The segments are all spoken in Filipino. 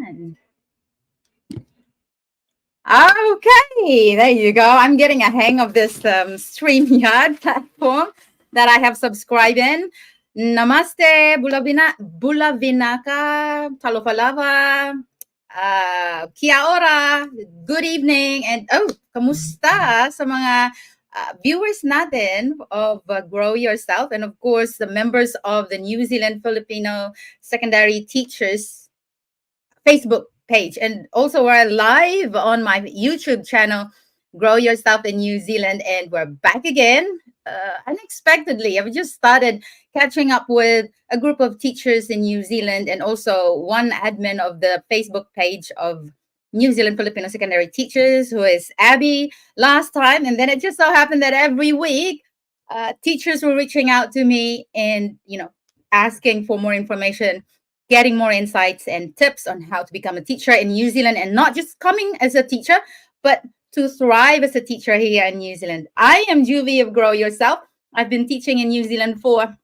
Ayan. Okay, there you go. I'm getting a hang of this StreamYard platform that I have subscribed in. Namaste, Bulavinaka, Talofalava, Kia ora, good evening, and kamusta sa mga viewers natin of Grow Yourself, and of course the members of the New Zealand Filipino Secondary Teachers Facebook page. And also we're live on my YouTube channel, Grow Yourself in New Zealand. And we're back again unexpectedly. I've just started catching up with a group of teachers in New Zealand and also one admin of the Facebook page of New Zealand Filipino Secondary Teachers, who is Abby last time. And then it just so happened that every week, teachers were reaching out to me and, asking for more information, getting more insights and tips on how to become a teacher in New Zealand, and not just coming as a teacher, but to thrive as a teacher here in New Zealand. I am Juvie of Grow Yourself. I've been teaching in New Zealand for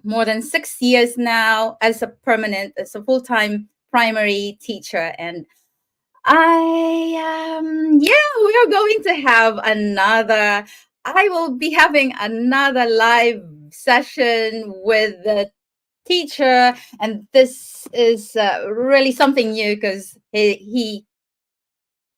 more than 6 years now as a full-time primary teacher. And we are going to have I will be having another live session with the teacher, and this is really something new because he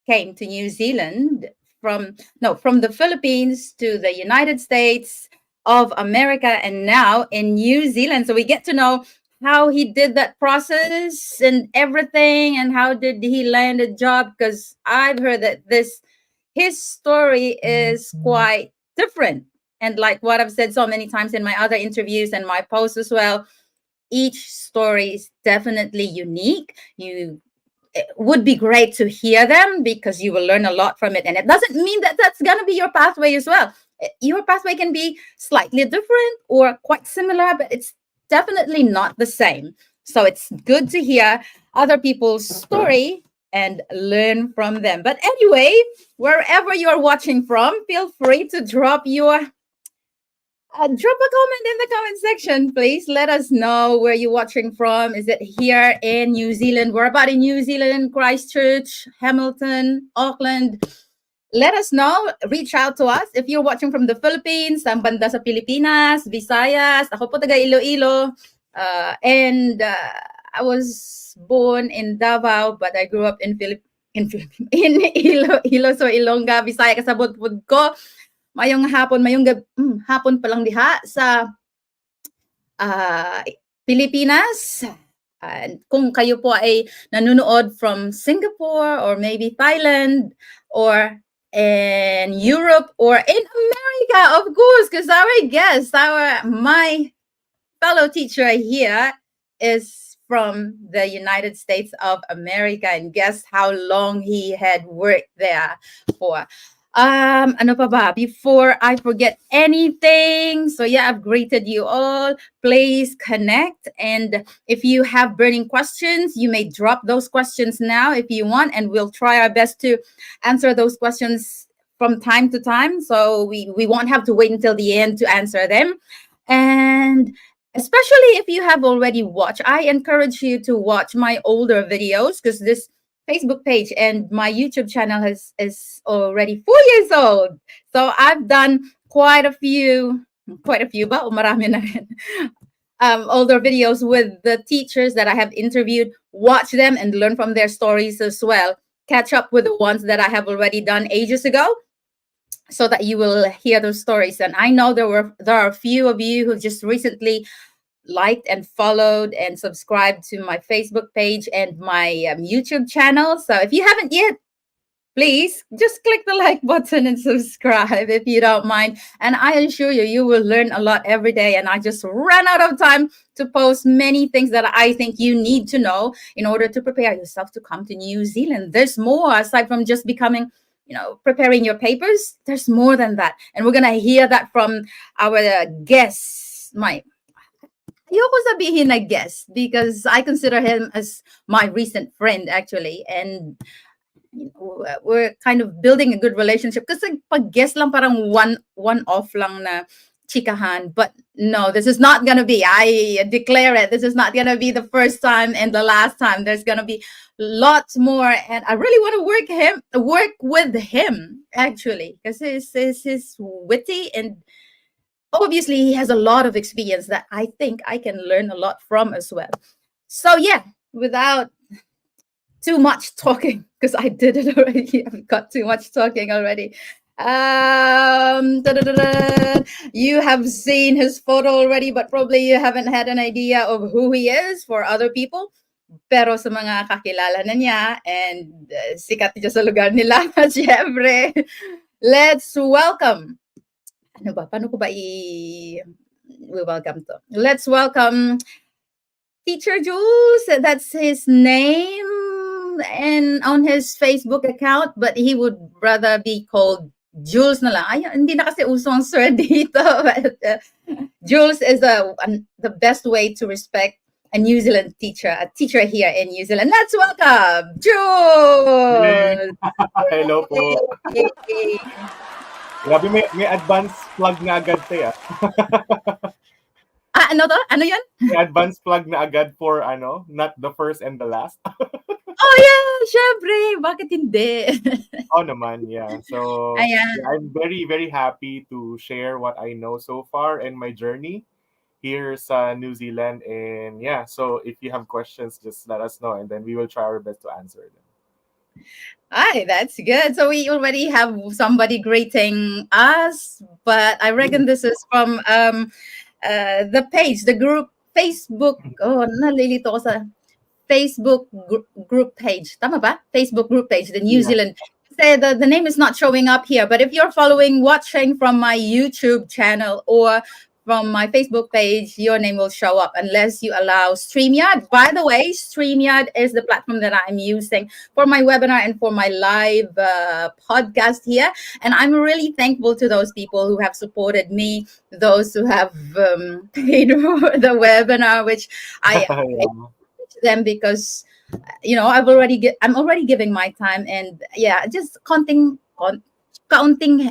came to New Zealand from the Philippines to the United States of America, and now in New Zealand. So we get to know how he did that process and everything, and how did he land a job, because I've heard that his story is quite different. And like what I've said so many times in my other interviews and my posts as well, each story is definitely unique. It would be great to hear them because you will learn a lot from it. And it doesn't mean that that's going to be your pathway as well. Your pathway can be slightly different or quite similar, but it's definitely not the same. So it's good to hear other people's story and learn from them. But anyway, wherever you're watching from, feel free to drop a comment in the comment section, please. Let us know where you're watching from. Is it here in New Zealand? We're about in New Zealand, Christchurch, Hamilton, Auckland. Let us know. Reach out to us. If you're watching from the Philippines, ang banda sa Pilipinas, Visayas, ako po taga Iloilo. I was born in Davao, but I grew up in Iloilo, so Ilongga, Visaya, kasabot pud ko. Mayong hapon pa lang diha sa Pilipinas. And kung kayo po ay nanonood from Singapore or maybe Thailand or in Europe or in America, of course, because my fellow teacher here is from the United States of America, and guess how long he had worked there for. Ano pa ba? Before I forget anything, so yeah, I've greeted you all. Please connect, and if you have burning questions, you may drop those questions now if you want, and we'll try our best to answer those questions from time to time. So we won't have to wait until the end to answer them. And especially if you have already watched, I encourage you to watch my older videos, because this Facebook page and my YouTube channel is already 4 years old. So I've done quite a few ba? O marami na rin. Older videos with the teachers that I have interviewed. Watch them and learn from their stories as well. Catch up with the ones that I have already done ages ago, so that you will hear those stories. And I know there are a few of you who just recently liked and followed and subscribed to my Facebook page and my YouTube channel. So if you haven't yet, please just click the like button and subscribe if you don't mind. And I assure you, you will learn a lot every day. And I just ran out of time to post many things that I think you need to know in order to prepare yourself to come to New Zealand. There's more aside from just becoming, preparing your papers. There's more than that. And we're going to hear that from our guests, ayoko sabihin na guest, because I consider him as my recent friend actually, and we're kind of building a good relationship. Kasi pag guest lang parang one off lang na chikahan. But no, this is not gonna be. I declare it. This is not gonna be the first time and the last time. There's gonna be lots more, and I really want to work with him actually, because he's witty, and obviously he has a lot of experience that I think I can learn a lot from as well. So yeah, without too much talking, because I did it already. I've got too much talking already. You have seen his photo already, but probably you haven't had an idea of who he is for other people. Pero sa mga kakilala na niya and sikat niya sa lugar nila, syempre, let's welcome. Ano ba? Paano ko ba welcome to? Let's welcome Teacher Jules. That's his name and on his Facebook account, but he would rather be called Jules na lang. Ay, hindi na kasi usong sir dito. But, Jules is the best way to respect a New Zealand teacher, a teacher here in New Zealand. Let's welcome Jules! Hello po. Grabe, may advance plug na agad tayo. Ano to? Ano yan? May advance plug na agad for not the first and the last. Oh yeah, syempre. Bakit hindi? Oh naman, yeah. So, Ayan. yeah, I'm very, very happy to share what I know so far in my journey here sa New Zealand. And yeah, so if you have questions, just let us know and then we will try our best to answer them. Hi, that's good. So we already have somebody greeting us, but I reckon this is from the page, the group Facebook. Oh, nalilito ko sa Facebook group page. Tama ba? Facebook group page, the New Zealand. Say the name is not showing up here, but if you're watching from my YouTube channel or from my Facebook page, your name will show up unless you allow StreamYard. By the way, StreamYard is the platform that I'm using for my webinar and for my live podcast here. And I'm really thankful to those people who have supported me, those who have paid for the webinar, which I them because I'm already giving my time, and yeah, just kaunting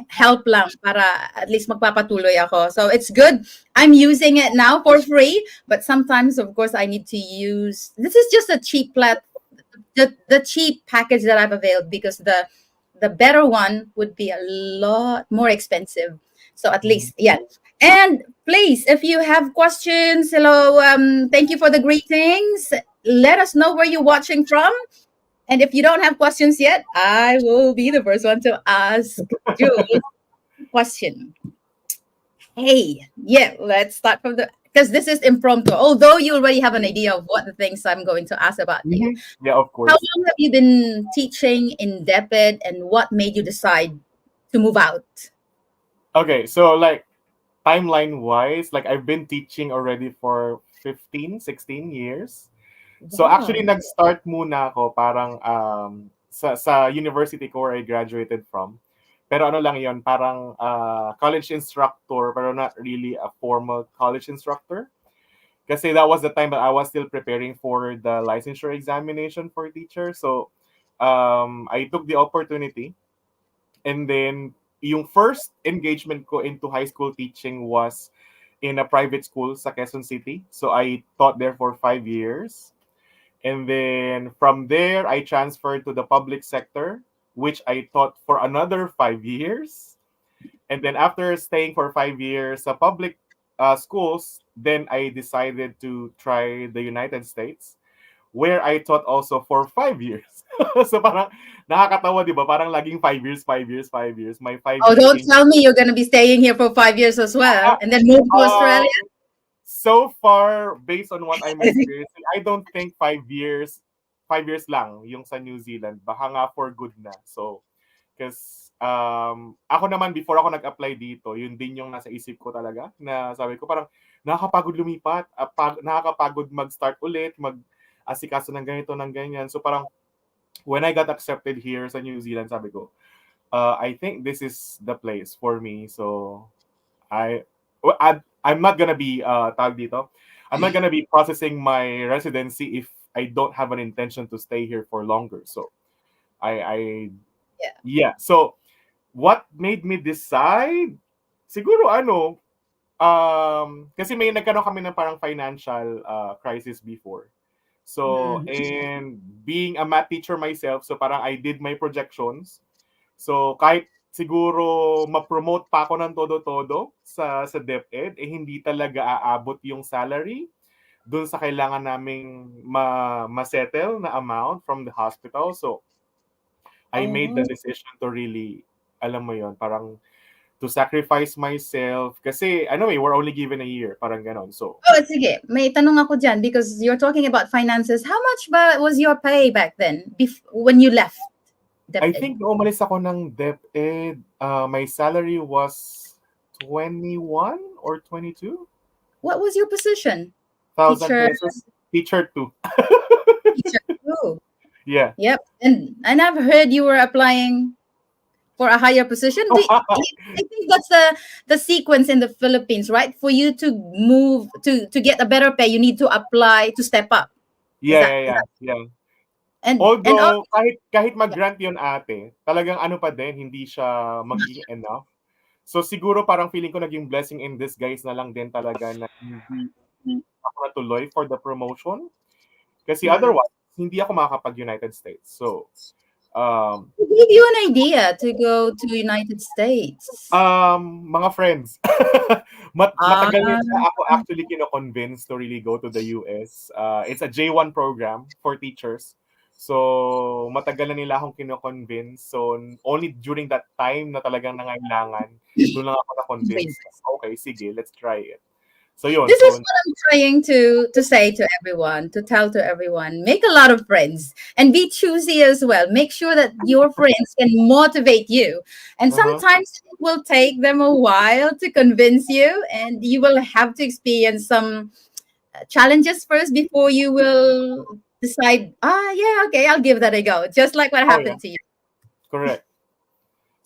help lang para at least magpapatuloy ako. So it's good. I'm using it now for free, but sometimes, of course, I need to use. This is just a cheap the cheap package that I've availed, because the better one would be a lot more expensive. So at least, yeah. And please, if you have questions, hello, thank you for the greetings. Let us know where you're watching from. And if you don't have questions yet, I will be the first one to ask Jules question. Hey, yeah, let's start from because this is impromptu. Although you already have an idea of what the things I'm going to ask about you. Yeah, of course. How long have you been teaching in DepEd, and what made you decide to move out? Okay, so like timeline-wise, like I've been teaching already for 15, 16 years. So actually, nag-start muna ako parang sa university ko where I graduated from. Pero ano lang yon, parang college instructor, pero not really a formal college instructor. Kasi that was the time that I was still preparing for the licensure examination for teacher. So I took the opportunity. And then yung first engagement ko into high school teaching was in a private school sa Quezon City. So I taught there for 5 years. And then from there, I transferred to the public sector, which I taught for another 5 years. And then after staying for 5 years sa public schools, then I decided to try the United States, where I taught also for 5 years. So parang nakakatawa, di ba? Parang laging 5 years, 5 years, 5 years. My 5 years. Oh, don't tell me you're going to be staying here for 5 years as well, and then move to Australia. So far, based on what I'm experiencing, I don't think 5 years lang yung sa New Zealand. Baka nga for good na. So, because ako naman, before ako nag-apply dito, yun din yung nasa isip ko talaga, na sabi ko parang nakakapagod lumipat, nakakapagod mag-start ulit, mag-asikaso ng ganito, ng ganyan. So parang, when I got accepted here sa New Zealand, sabi ko, I think this is the place for me. So, I'm not gonna be tawag dito. I'm not gonna be processing my residency if I don't have an intention to stay here for longer. So yeah. So what made me decide? Siguro kasi may nagkaroon kami ng parang financial crisis before. So, Mhm. and being a math teacher myself, so parang I did my projections. So, kahit siguro ma-promote pa ako ng todo-todo sa DepEd, eh hindi talaga aabot yung salary dun sa kailangan naming ma-settle na amount from the hospital. So, I made the Oh. decision to really, alam mo yon, parang to sacrifice myself. Kasi, ano eh, we're only given a year. Parang ganon. So, Oh, sige. May tanong ako dyan because you're talking about finances. How much ba was your pay back then when you left I DepEd? think nung umalis ako ng DepEd, my salary was 21 or 22,000 What was your position? Teacher, pesos. Teacher 2. teacher too. Yeah. Yep. And I've heard you were applying for a higher position. I think that's the sequence in the Philippines, right? For you to move to get a better pay, you need to apply to step up. Is Yeah, that yeah, is yeah, that yeah. and Although, kahit yeah. mag-grant yun ate, talagang ano pa din, hindi siya magiging enough. So, siguro parang feeling ko naging blessing in disguise na lang din talaga na hindi ako natuloy for the promotion. Kasi Mm. otherwise, hindi ako makakapag-United States. So, um, Who gave you an idea to go to United States? Mga friends. Ah, Matagal nila ako actually kino-convince to really go to the US. It's a J1 program for teachers. So, matagal na nila akong kino-convince. So, only during that time na talagang nangailangan, doon lang ako na-convince. Okay, sige, let's try it. So, yun. this is So, what I'm trying to say to everyone, to tell to everyone. Make a lot of friends and be choosy as well. Make sure that your friends can motivate you. And uh-huh. sometimes it will take them a while to convince you, and you will have to experience some challenges first before you will decide, yeah, okay, I'll give that a go. Just like what Oh, yeah. happened to you. Correct.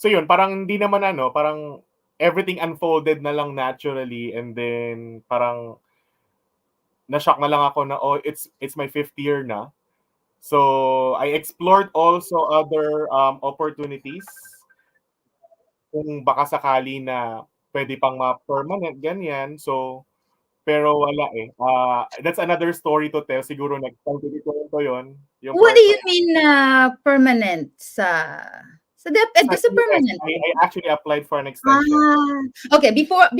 So, yun. Parang hindi naman ano, parang everything unfolded na lang naturally and then parang na-shock na lang ako na, oh, it's my 5th year na. So, I explored also other opportunities kung baka sakali na pwede pang ma-permanent, ganyan. So, pero wala eh. That's another story to tell. Siguro next time ko yun, yung What do part na you mean permanent sa DepEd? sa Kasi US, permanent. I actually applied for an extension. Okay. Before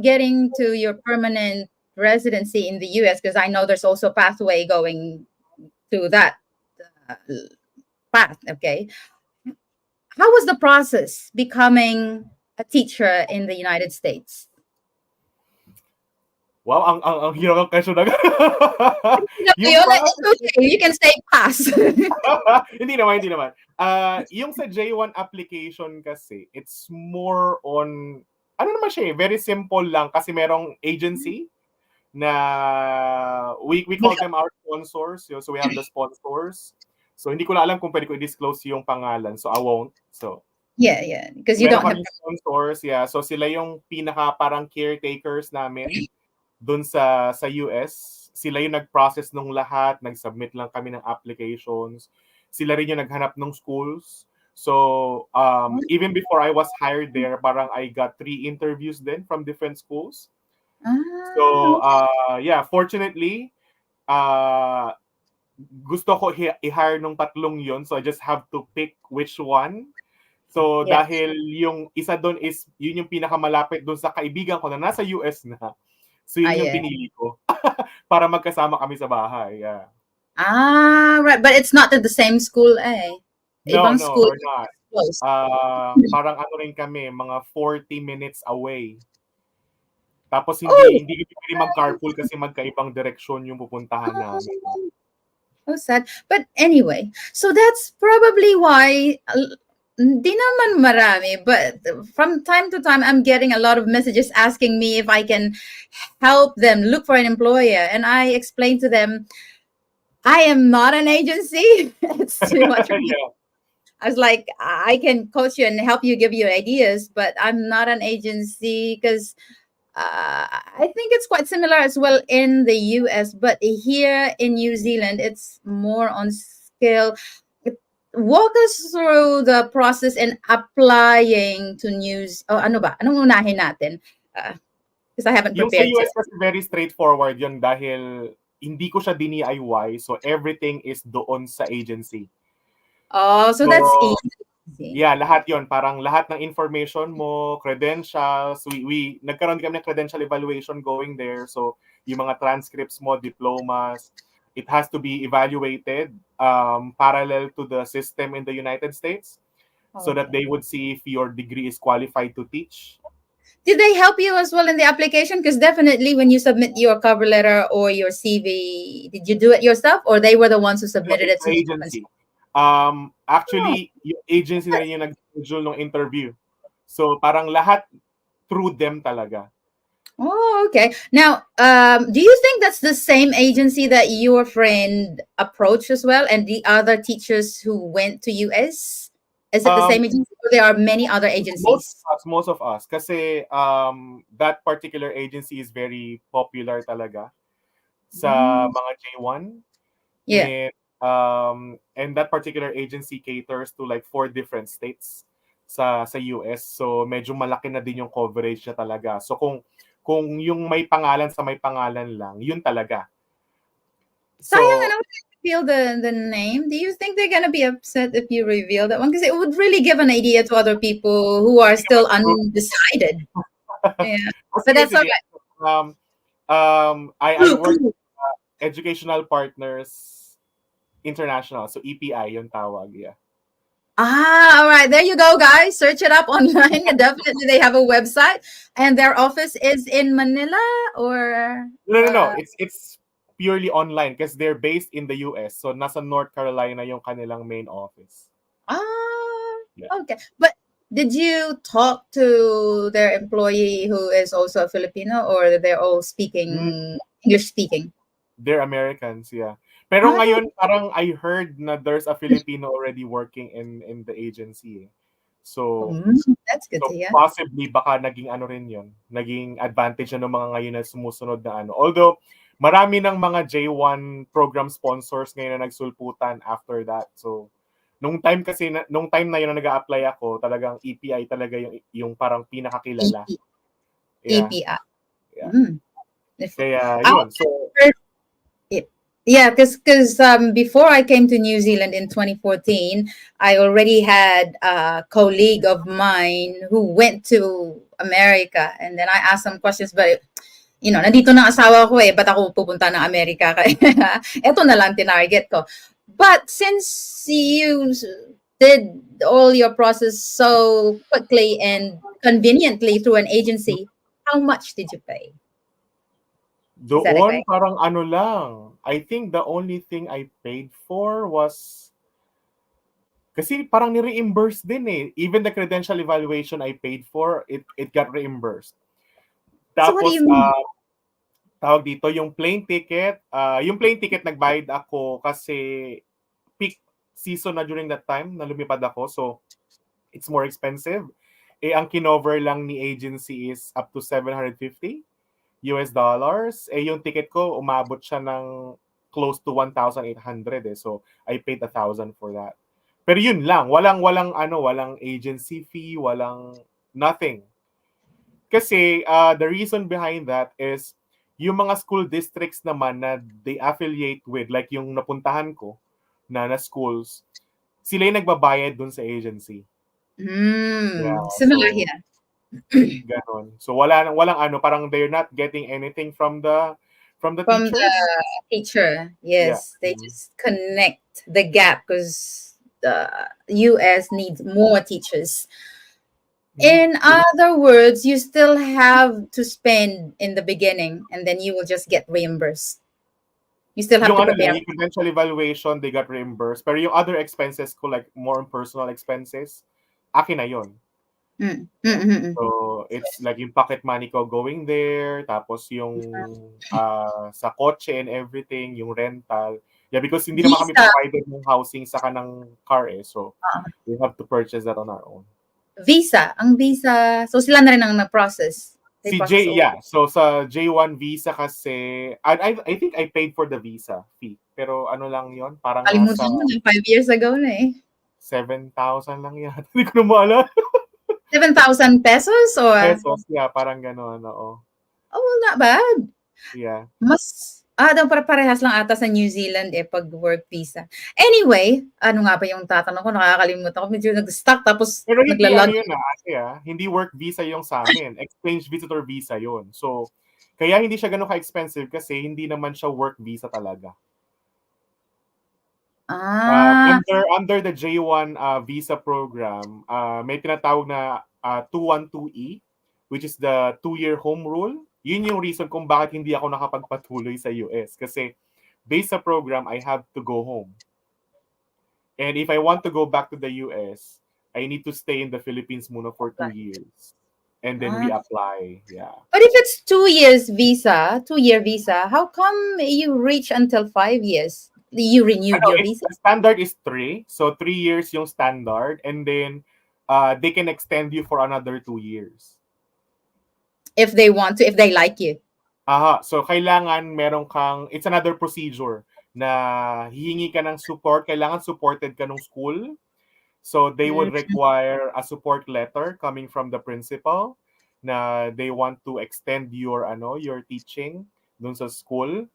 getting to your permanent residency in the US, because I know there's also a pathway going to that uh, path. Okay, how was the process becoming a teacher in the United States? Wow, ang hirap ng question na yung It's process. okay. You can say pass. Hindi naman, hindi naman. Yung sa J1 application kasi, it's more on, ano naman siya eh, very simple lang kasi merong agency na we call them our sponsors. So we have the sponsors. So hindi ko na alam kung pwede ko i-disclose yung pangalan. So I won't. So Yeah, because you meron don't have. kami sponsors, yeah. So sila yung pinaka parang caretakers namin dun sa US. Sila yung nag-process nung lahat, nag-submit lang kami ng applications. Sila rin yung naghanap ng schools. So, even before I was hired there, parang I got 3 interviews then from different schools. So, yeah, fortunately, uh, gusto ko i-hire nung tatlong yon. So, I just have to pick which one. So, Yeah. dahil yung isa doon is, yun yung pinakamalapit doon sa kaibigan ko na nasa US na. So, yun yung Yeah. pinili ko. Para magkasama kami sa bahay. Yeah. Right. But it's not at the same school, eh? No, Ibang no, school we're not. close. Parang ano rin kami, mga 40 minutes away. Tapos Oh, hindi kami pwede mag-carpool kasi magkaibang direksyon yung pupuntahan namin. oh, sad. But anyway, so that's probably why di naman marami, but from time to time, I'm getting a lot of messages asking me if I can help them look for an employer. And I explain to them, I am not an agency. It's too much for me. Yeah. I was like, I can coach you and help you, give you ideas, but I'm not an agency because I think it's quite similar as well in the US, but here in New Zealand, it's more on skill. Walk us through the process in applying to news. Oh, ano ba? Anong unahin natin? Because I haven't Yung sa prepared to. US kasi very straightforward yun dahil hindi ko siya DIY, so everything is doon sa agency. Oh, so that's So, easy. yeah, lahat yon parang lahat ng information mo, credentials, we nagkaroon kami ng credential evaluation going there. So, yung mga transcripts mo, diplomas, it has to be evaluated parallel to the system in the United States so that Okay. they would see if your degree is qualified to teach. Did they help you as well in the application? Because definitely when you submit your cover letter or your CV, did you do it yourself or they were the ones who No, submitted it's it the to you? agency. Oh, Actually, yung agency na rin yung nag-schedule ng interview. So, parang lahat through them talaga. oh, okay. Now, do you think that's the same agency that your friend approached as well, and the other teachers who went to US? Is it the Um, same agency, or there are many other agencies? most of us, kasi that particular agency is very popular talaga sa Mm, mga J1. yeah. And that particular agency caters to like 4 different states sa US. So medyo malaki na din yung coverage niya talaga. So kung yung may pangalan sa may pangalan lang, yun talaga. Sayang, I So don't reveal the name. Do you think they're gonna be upset if you reveal that one? Because it would really give an idea to other people who are sige ba still siguro undecided. Yeah, but sige, that's sige. okay. Um, I work Educational Partners International. So EPI yung tawag, yeah. Ah, all right. There you go, guys. Search it up online. Definitely, they have a website, and their office is in Manila or. No. It's purely online because they're based in the US. So nasa North Carolina yung kanilang main office. Ah, Yeah. okay. But did you talk to their employee who is also a Filipino, or they're all Mm, speaking English speaking? they're Americans, yeah. Pero Ah, ngayon parang I heard na there's a Filipino already working in the agency. So mm, that's good to so hear. possibly baka naging ano rin 'yon, naging advantage na ng mga ngayon na sumusunod na ano. Although marami ng mga J1 program sponsors ngayon na nagsulputan after that. So nung time na 'yon na nag-a-apply ako, talagang EPI talaga yung parang pinakakilala. EP, Yeah, EPI. yeah. Mm. If, Kaya I yun. So heard it. Yeah, because before I came to New Zealand in 2014, I already had a colleague of mine who went to America, and then I asked some questions, but nandito na asawa ko ba't ako pupunta ng Amerika? Kaya eto na lang tinarget ko. But since you did all your process so quickly and conveniently through an agency, how much did you pay? Is that doon okay? parang ano lang, I think the only thing I paid for was kasi parang ni-reimburse din eh. Even the credential evaluation I paid for, it got reimbursed. So what do Tapos you mean? tawag dito, yung plane ticket nagbayad ako kasi peak season na during that time na lumipad ako. So it's more expensive. Ang kinover lang ni agency is up to $750. Yung ticket ko umabot siya ng close to 1,800 eh. So I paid 1,000 for that. Pero yun lang, walang agency fee, walang nothing. Kasi the reason behind that is yung mga school districts naman na they affiliate with, like yung napuntahan ko na schools, sila yung nagbabayad dun sa agency. Yeah, Similar so here. ganon. So walang ano, parang they're not getting anything from the From the teachers. teacher, Yeah. yes, they just connect the gap because the US needs more teachers. Mhm. In other words, you still have to spend in the beginning and then you will just get reimbursed. You still have Yung to ano lang, prepare. yung credential evaluation, they got reimbursed. Pero yung other expenses ko, like more on personal expenses, akin na yun. Mm, Yeah. mm, mm, mm. So, it's like yung pocket money ko going there, tapos yung sa kotse and everything, yung rental. Yeah, because hindi naman kami Visa, provided ng housing sa kanang car eh. So, we have to purchase that on our own. ang visa. So sila na rin ang na-process. They Si process J, all. yeah. So, sa J1 visa kasi, I think I paid for the visa fee. Pero ano lang yon parang nasa Kalimutan mo na, 5 years ago na 7,000 lang yata. Hindi ko na maalala. 7,000 pesos or? Pesos, yeah, parang gano'n, oo. Oh, well, not bad. Yeah. Parehas lang ata sa New Zealand pag work visa. Anyway, ano nga ba yung tatanong ko? Nakakalimutan ko. Medyo nag-stuck tapos Pero hindi ano naglalag. yun hindi work visa yung sa amin. Exchange visitor visa yun. So, kaya hindi siya ganun ka-expensive kasi hindi naman siya work visa talaga. Ah, Under the J1 visa program, may tinatawag na 212E, which is the 2-year home rule. Yun yung reason kung bakit hindi ako nakapagpatuloy sa US. Kasi based sa program, I have to go home. And if I want to go back to the US, I need to stay in the Philippines muna for 2 years. And then ah. reapply. Yeah. But if it's 2 years visa, 2-year visa, how come you reach until 5 years? You renewed Ano, your visa the standard is 3. So 3 years yung standard. And then they can extend you for another 2 years. if they want to, if they like you. So kailangan meron kang, it's another procedure na hihingi ka ng support, kailangan supported ka ng school. So they Mm. would require a support letter coming from the principal na they want to extend your teaching dun sa school.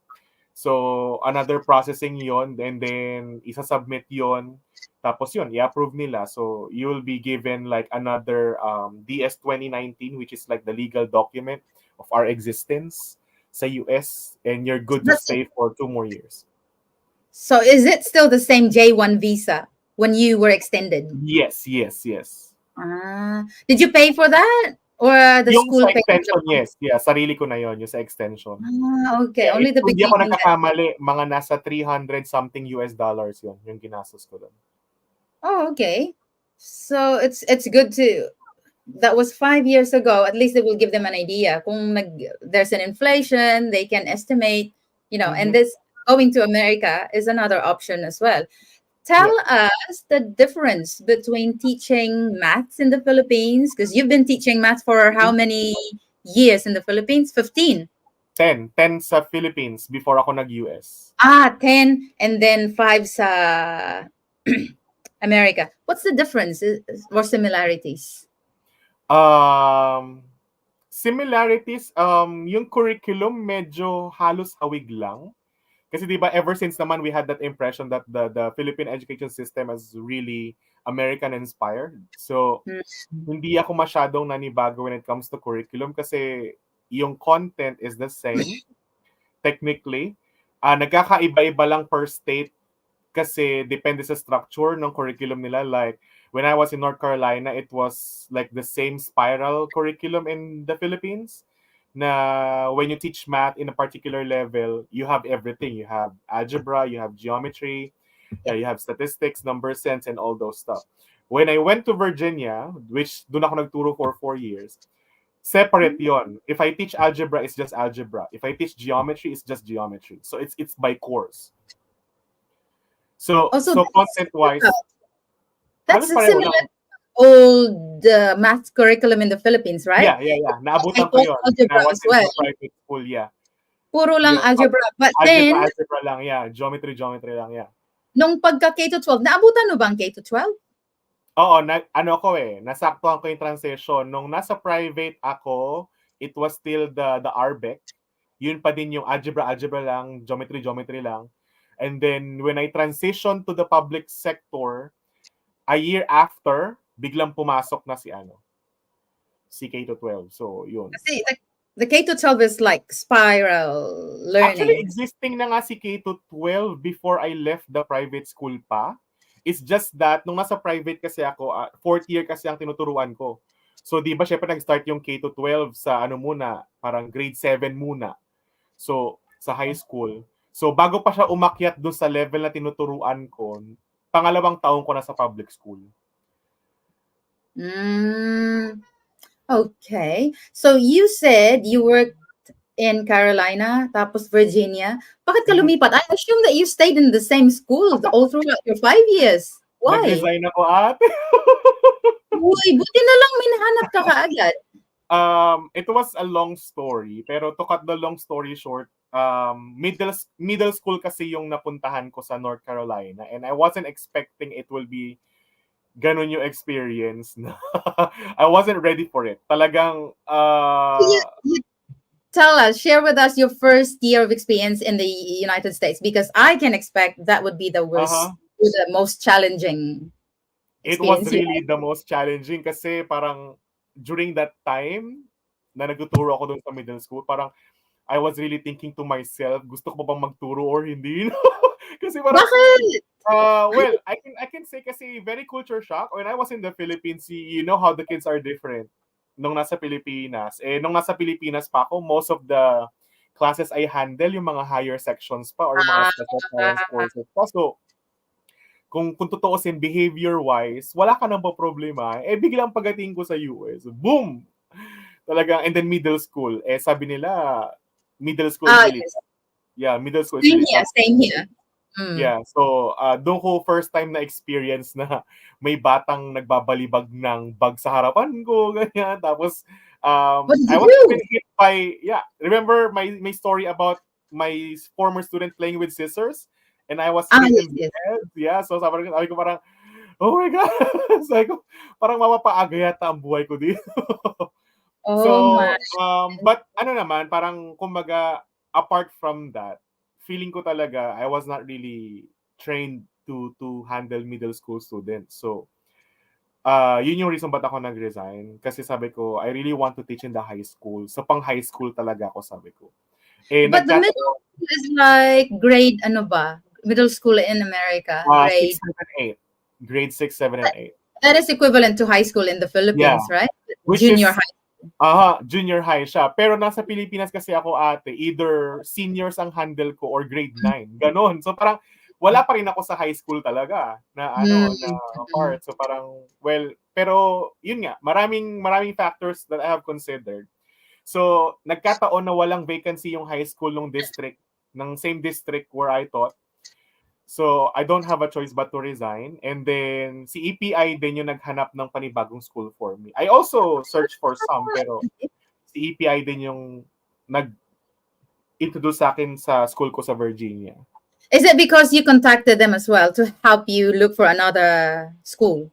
So another processing yon, and then isa-submit yon, tapos yun i-approve nila. So you will be given like another DS 2019, which is like the legal document of our existence sa US, and you're good to That's stay for 2 more years. So is it still the same J1 visa when you were extended? Yes, yes, yes. Did you pay for that? Or the Yung school sa paid for the extension, yes. Yeah, sarili ko na yon, yung sa extension. Okay. Yeah, Only the kung di ako beginning then. nagkakamali, mga nasa 300 something US dollars yon, yung ginastos ko doon. Oh, okay. So it's good to that was 5 years ago. At least it will give them an idea. There's an inflation, they can estimate, and this going to America is another option as well. Tell Yeah. us the difference between teaching maths in the Philippines, because you've been teaching maths for how many years in the Philippines? 15. 10 sa Philippines before ako nag-US. 10, and then 5 sa America. What's the difference or similarities? Similarities, yung curriculum medyo halos hawig lang. Kasi 'di ba ever since naman we had that impression that the Philippine education system is really American inspired. So Hmm. hindi ako masyadong nanibago when it comes to curriculum kasi yung content is the same technically. Nagkakaiba-iba lang per state kasi depende sa structure ng curriculum nila. Like when I was in North Carolina, it was like the same spiral curriculum in the Philippines. Na when you teach math in a particular level, you have everything. You have algebra, you have geometry, you have statistics, number sense, and all those stuff. When I went to Virginia, which doon ako nagturo for 4 years, separate yon. If I teach algebra, it's just algebra. If I teach geometry, it's just geometry. So it's by course. So Also, content-wise, that's halos a pareho similar lang. old math curriculum in the Philippines, right? Yeah. I Naabutan ko taught yon when I algebra was as in well. the private school, yeah. Puro lang Yung algebra. But then, algebra lang, yeah. Geometry lang, yeah. nung pagka K to 12, naabutan mo ba ang K to 12? Oo, nasaktuhan ko yung transition. Nung nasa private ako, it was still the RBEC. Yun pa din yung algebra lang, geometry lang. And then when I transitioned to the public sector, a year after, biglang pumasok na si K to 12. So, yun. Kasi the K to 12 is like spiral Actually, learning. existing na nga si K to 12 before I left the private school pa. It's just that, nung nasa private kasi ako, 4th year kasi ang tinuturuan ko. So, di ba, syempre nag-start yung K to 12 sa parang grade 7 muna. So, sa high school. So, bago pa siya umakyat doon sa level na tinuturuan ko, pangalawang taon ko na sa public school. Okay. So, you said you worked in Carolina, tapos Virginia. Bakit ka lumipat? I assume that you stayed in the same school all throughout your 5 years. Why? Nag-resign ako, ate. Uy, buti na lang may nahanap ka kaagad. It was a long story, pero to cut the long story short, middle school kasi yung napuntahan ko sa North Carolina, and I wasn't expecting it will be ganun yung experience. I wasn't ready for it. Talagang You, you, tell us, share with us your first year of experience in the United States, because I can expect that would be the worst, Uh-huh. the most challenging It was experience you really the most challenging kasi parang during that time na nagtuturo ako doon sa middle school, parang I was really thinking to myself, gusto ko ba bang magturo or hindi? Kasi parang Bakit? well, I can say kasi very culture shock. When I was in the Philippines, you know how the kids are different nung nasa Pilipinas. Eh, nung nasa Pilipinas pa ako, most of the classes I handle yung mga higher sections pa or yung mga special science Ah, courses pa. So, kung tutuusin behavior-wise, wala ka nang problema. Eh, biglang pagdating ko sa US, boom! Talagang, and then middle school. Eh, sabi nila, middle school is really yes. tough. Yeah, middle school is Same really here, tough. same here. Mm. Yeah, so doon ko first time na experience na may batang nagbabalibag ng bag sa harapan ko, ganyan. Tapos What did I you was even do? hit by, yeah, remember my story about my former student playing with scissors and I was hit Yes, in the yes. head. Yeah, so sabi ko parang, oh my God. Sabi ko, parang mapapaaga yata ang buhay ko dito. Oh So, my. but ano naman, parang kumbaga, apart from that, feeling ko talaga I was not really trained to handle middle school students. So, yun yung reason ba't ako nag-resign. Kasi sabi ko, I really want to teach in the high school. So, pang high school talaga ako, sabi ko. Eh, But the middle nagkataon, school is like grade, ano ba? Middle school in America, 6, grade. 7, 8. Grade 6, 7, and 8. That is equivalent to high school in the Yeah. Philippines, right? Which Junior is, high. junior high siya. Pero nasa Pilipinas kasi ako ate, either seniors ang handle ko or grade 9. Ganon. So parang wala pa rin ako sa high school talaga na Mm, na mm. part. So parang, well, pero yun nga, maraming factors that I have considered. So nagkataon na walang vacancy yung high school ng district, ng same district where I taught. So, I don't have a choice but to resign. And then, si EPI din yung naghanap ng panibagong school for me. I also searched for some, pero si EPI din yung nag-introduce sa akin sa school ko sa Virginia. Is it because you contacted them as well to help you look for another school?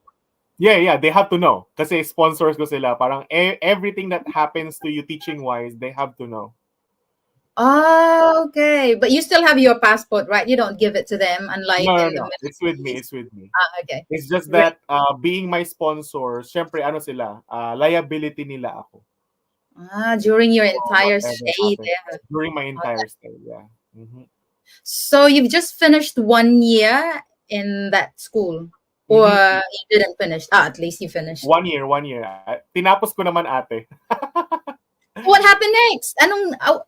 Yeah, they have to know. Kasi sponsors ko sila. Parang everything that happens to you teaching-wise, they have to know. Oh, okay. But you still have your passport, right? You don't give it to them, unlike in the No. Middle It's with me. East. It's with me. Okay. It's just Great. that being my sponsor, syempre ano sila, liability nila ako. During your For entire whatever stay happens there. during my entire stay, yeah. Mm-hmm. So you've just finished 1 year in that school, or Mm-hmm. you didn't finish? At least you finished. 1 year. Tinapos ko naman ate. What happened next?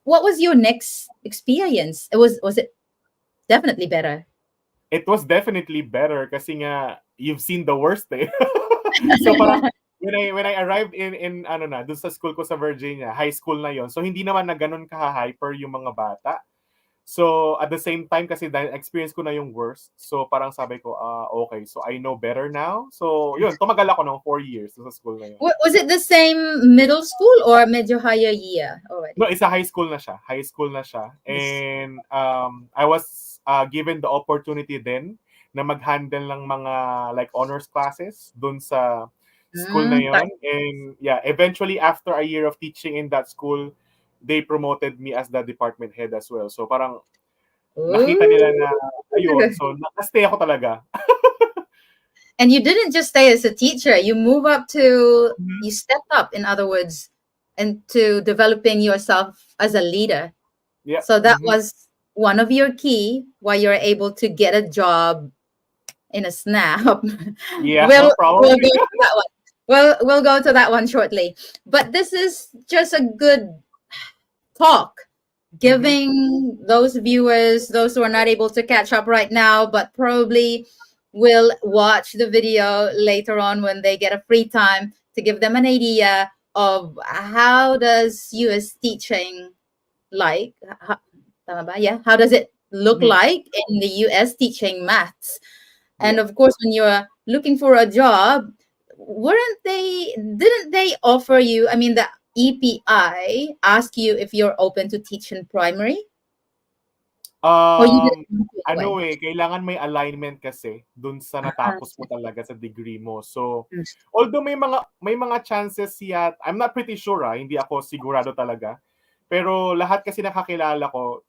What was your next experience? Was it definitely better? It was definitely better kasi nga you've seen the worst eh. So parang when I arrived in ano na, dun sa school ko sa Virginia, high school na yon. So hindi naman na ganun ka-hyper yung mga bata. So at the same time kasi dahil experience ko na yung worst, so parang sabi ko, okay, so I know better now. So yun, tumagal ako ng 4 years sa school na yun. Was it the same middle school or medyo higher year already? No, it's a high school na siya. High school na siya. And I was given the opportunity then na mag-handle ng mga like honors classes dun sa school na yon. And yeah, eventually after a year of teaching in that school, they promoted me as the department head as well. So parang nakita nila na ayun. So nakastay ako talaga. And you didn't just stay as a teacher. You move up to, you stepped up, in other words, into developing yourself as a leader. Yeah. So that was one of your key why you're able to get a job in a snap. Yeah, we'll probably. go to that one. We'll go to that one shortly. But this is just a good talk, giving those viewers, those who are not able to catch up right now, but probably will watch the video later on when they get a free time, to give them an idea of how does US teaching like, how does it look like in the US teaching maths? And of course, when you're looking for a job, didn't they offer you, I mean, the EPI ask you if you're open to teach in primary? Or you didn't Ano kailangan may alignment kasi dun sa natapos mo talaga sa degree mo. So, although may mga chances yet, I'm not pretty sure, hindi ako sigurado talaga. Pero lahat kasi nakakilala ko,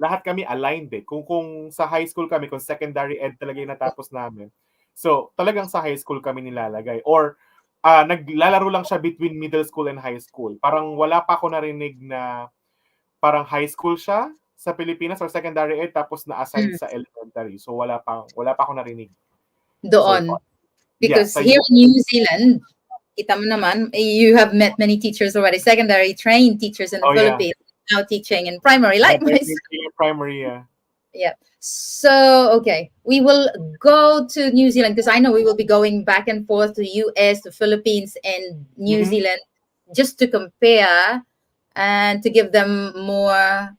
lahat kami aligned eh. Kung sa high school kami, kung secondary ed talaga yung natapos namin. So, talagang sa high school kami nilalagay. Or, naglalaro lang siya between middle school and high school. Parang wala pa ako narinig na parang high school siya sa Pilipinas or secondary ed tapos na-assign Mm. sa elementary. So, wala pa ako narinig so Doon. far. Yeah, Because sa here in US. New Zealand, kita mo naman, you have met many teachers already, secondary trained teachers in the Oh, yeah. Philippines, now teaching in primary, like myself. Primary, yeah. Yeah. So, okay, we will go to New Zealand because I know we will be going back and forth to US, to Philippines, and New Mm-hmm. Zealand just to compare and to give them more,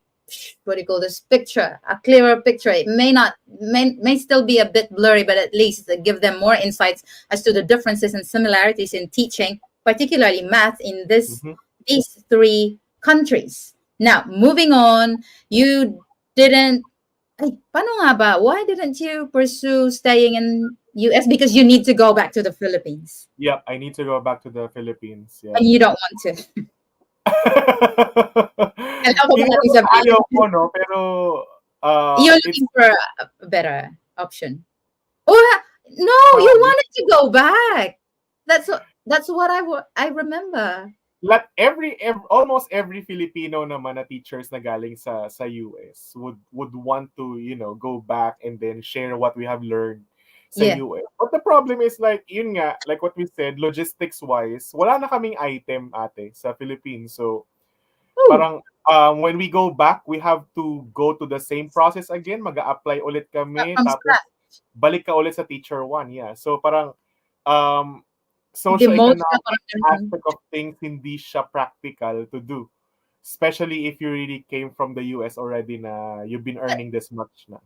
what do you call this, picture, a clearer picture. It may still be a bit blurry, but at least give them more insights as to the differences and similarities in teaching, particularly math, in Mm-hmm. these three countries. Now, moving on, you didn't, ay, paano nga ba? Why didn't you pursue staying in US? Because you need to go back to the Philippines Yep, I need to go back to the Philippines. Yeah. and you don't want to. Kailangan ko ba Hindi natin naman sa sabihin? ayaw ko, no? Pero, You're it's looking for a better option. Or no, you probably wanted to go back. That's what I remember. almost every Filipino naman na teachers na galing sa US would want to, go back and then share what we have learned sa Yeah. US. But the problem is like yun nga, like what we said, logistics wise, wala na kaming item ate sa Philippines. So Oh, parang when we go back, we have to go to the same process again. Mag-a-apply ulit start kami from tapos scratch. balik ka ulit sa teacher one. Yeah. So parang um Demote ka socio-economic parang ganun. aspect of things hindi siya practical to do. Especially if you really came from the US already na you've been earning this much na.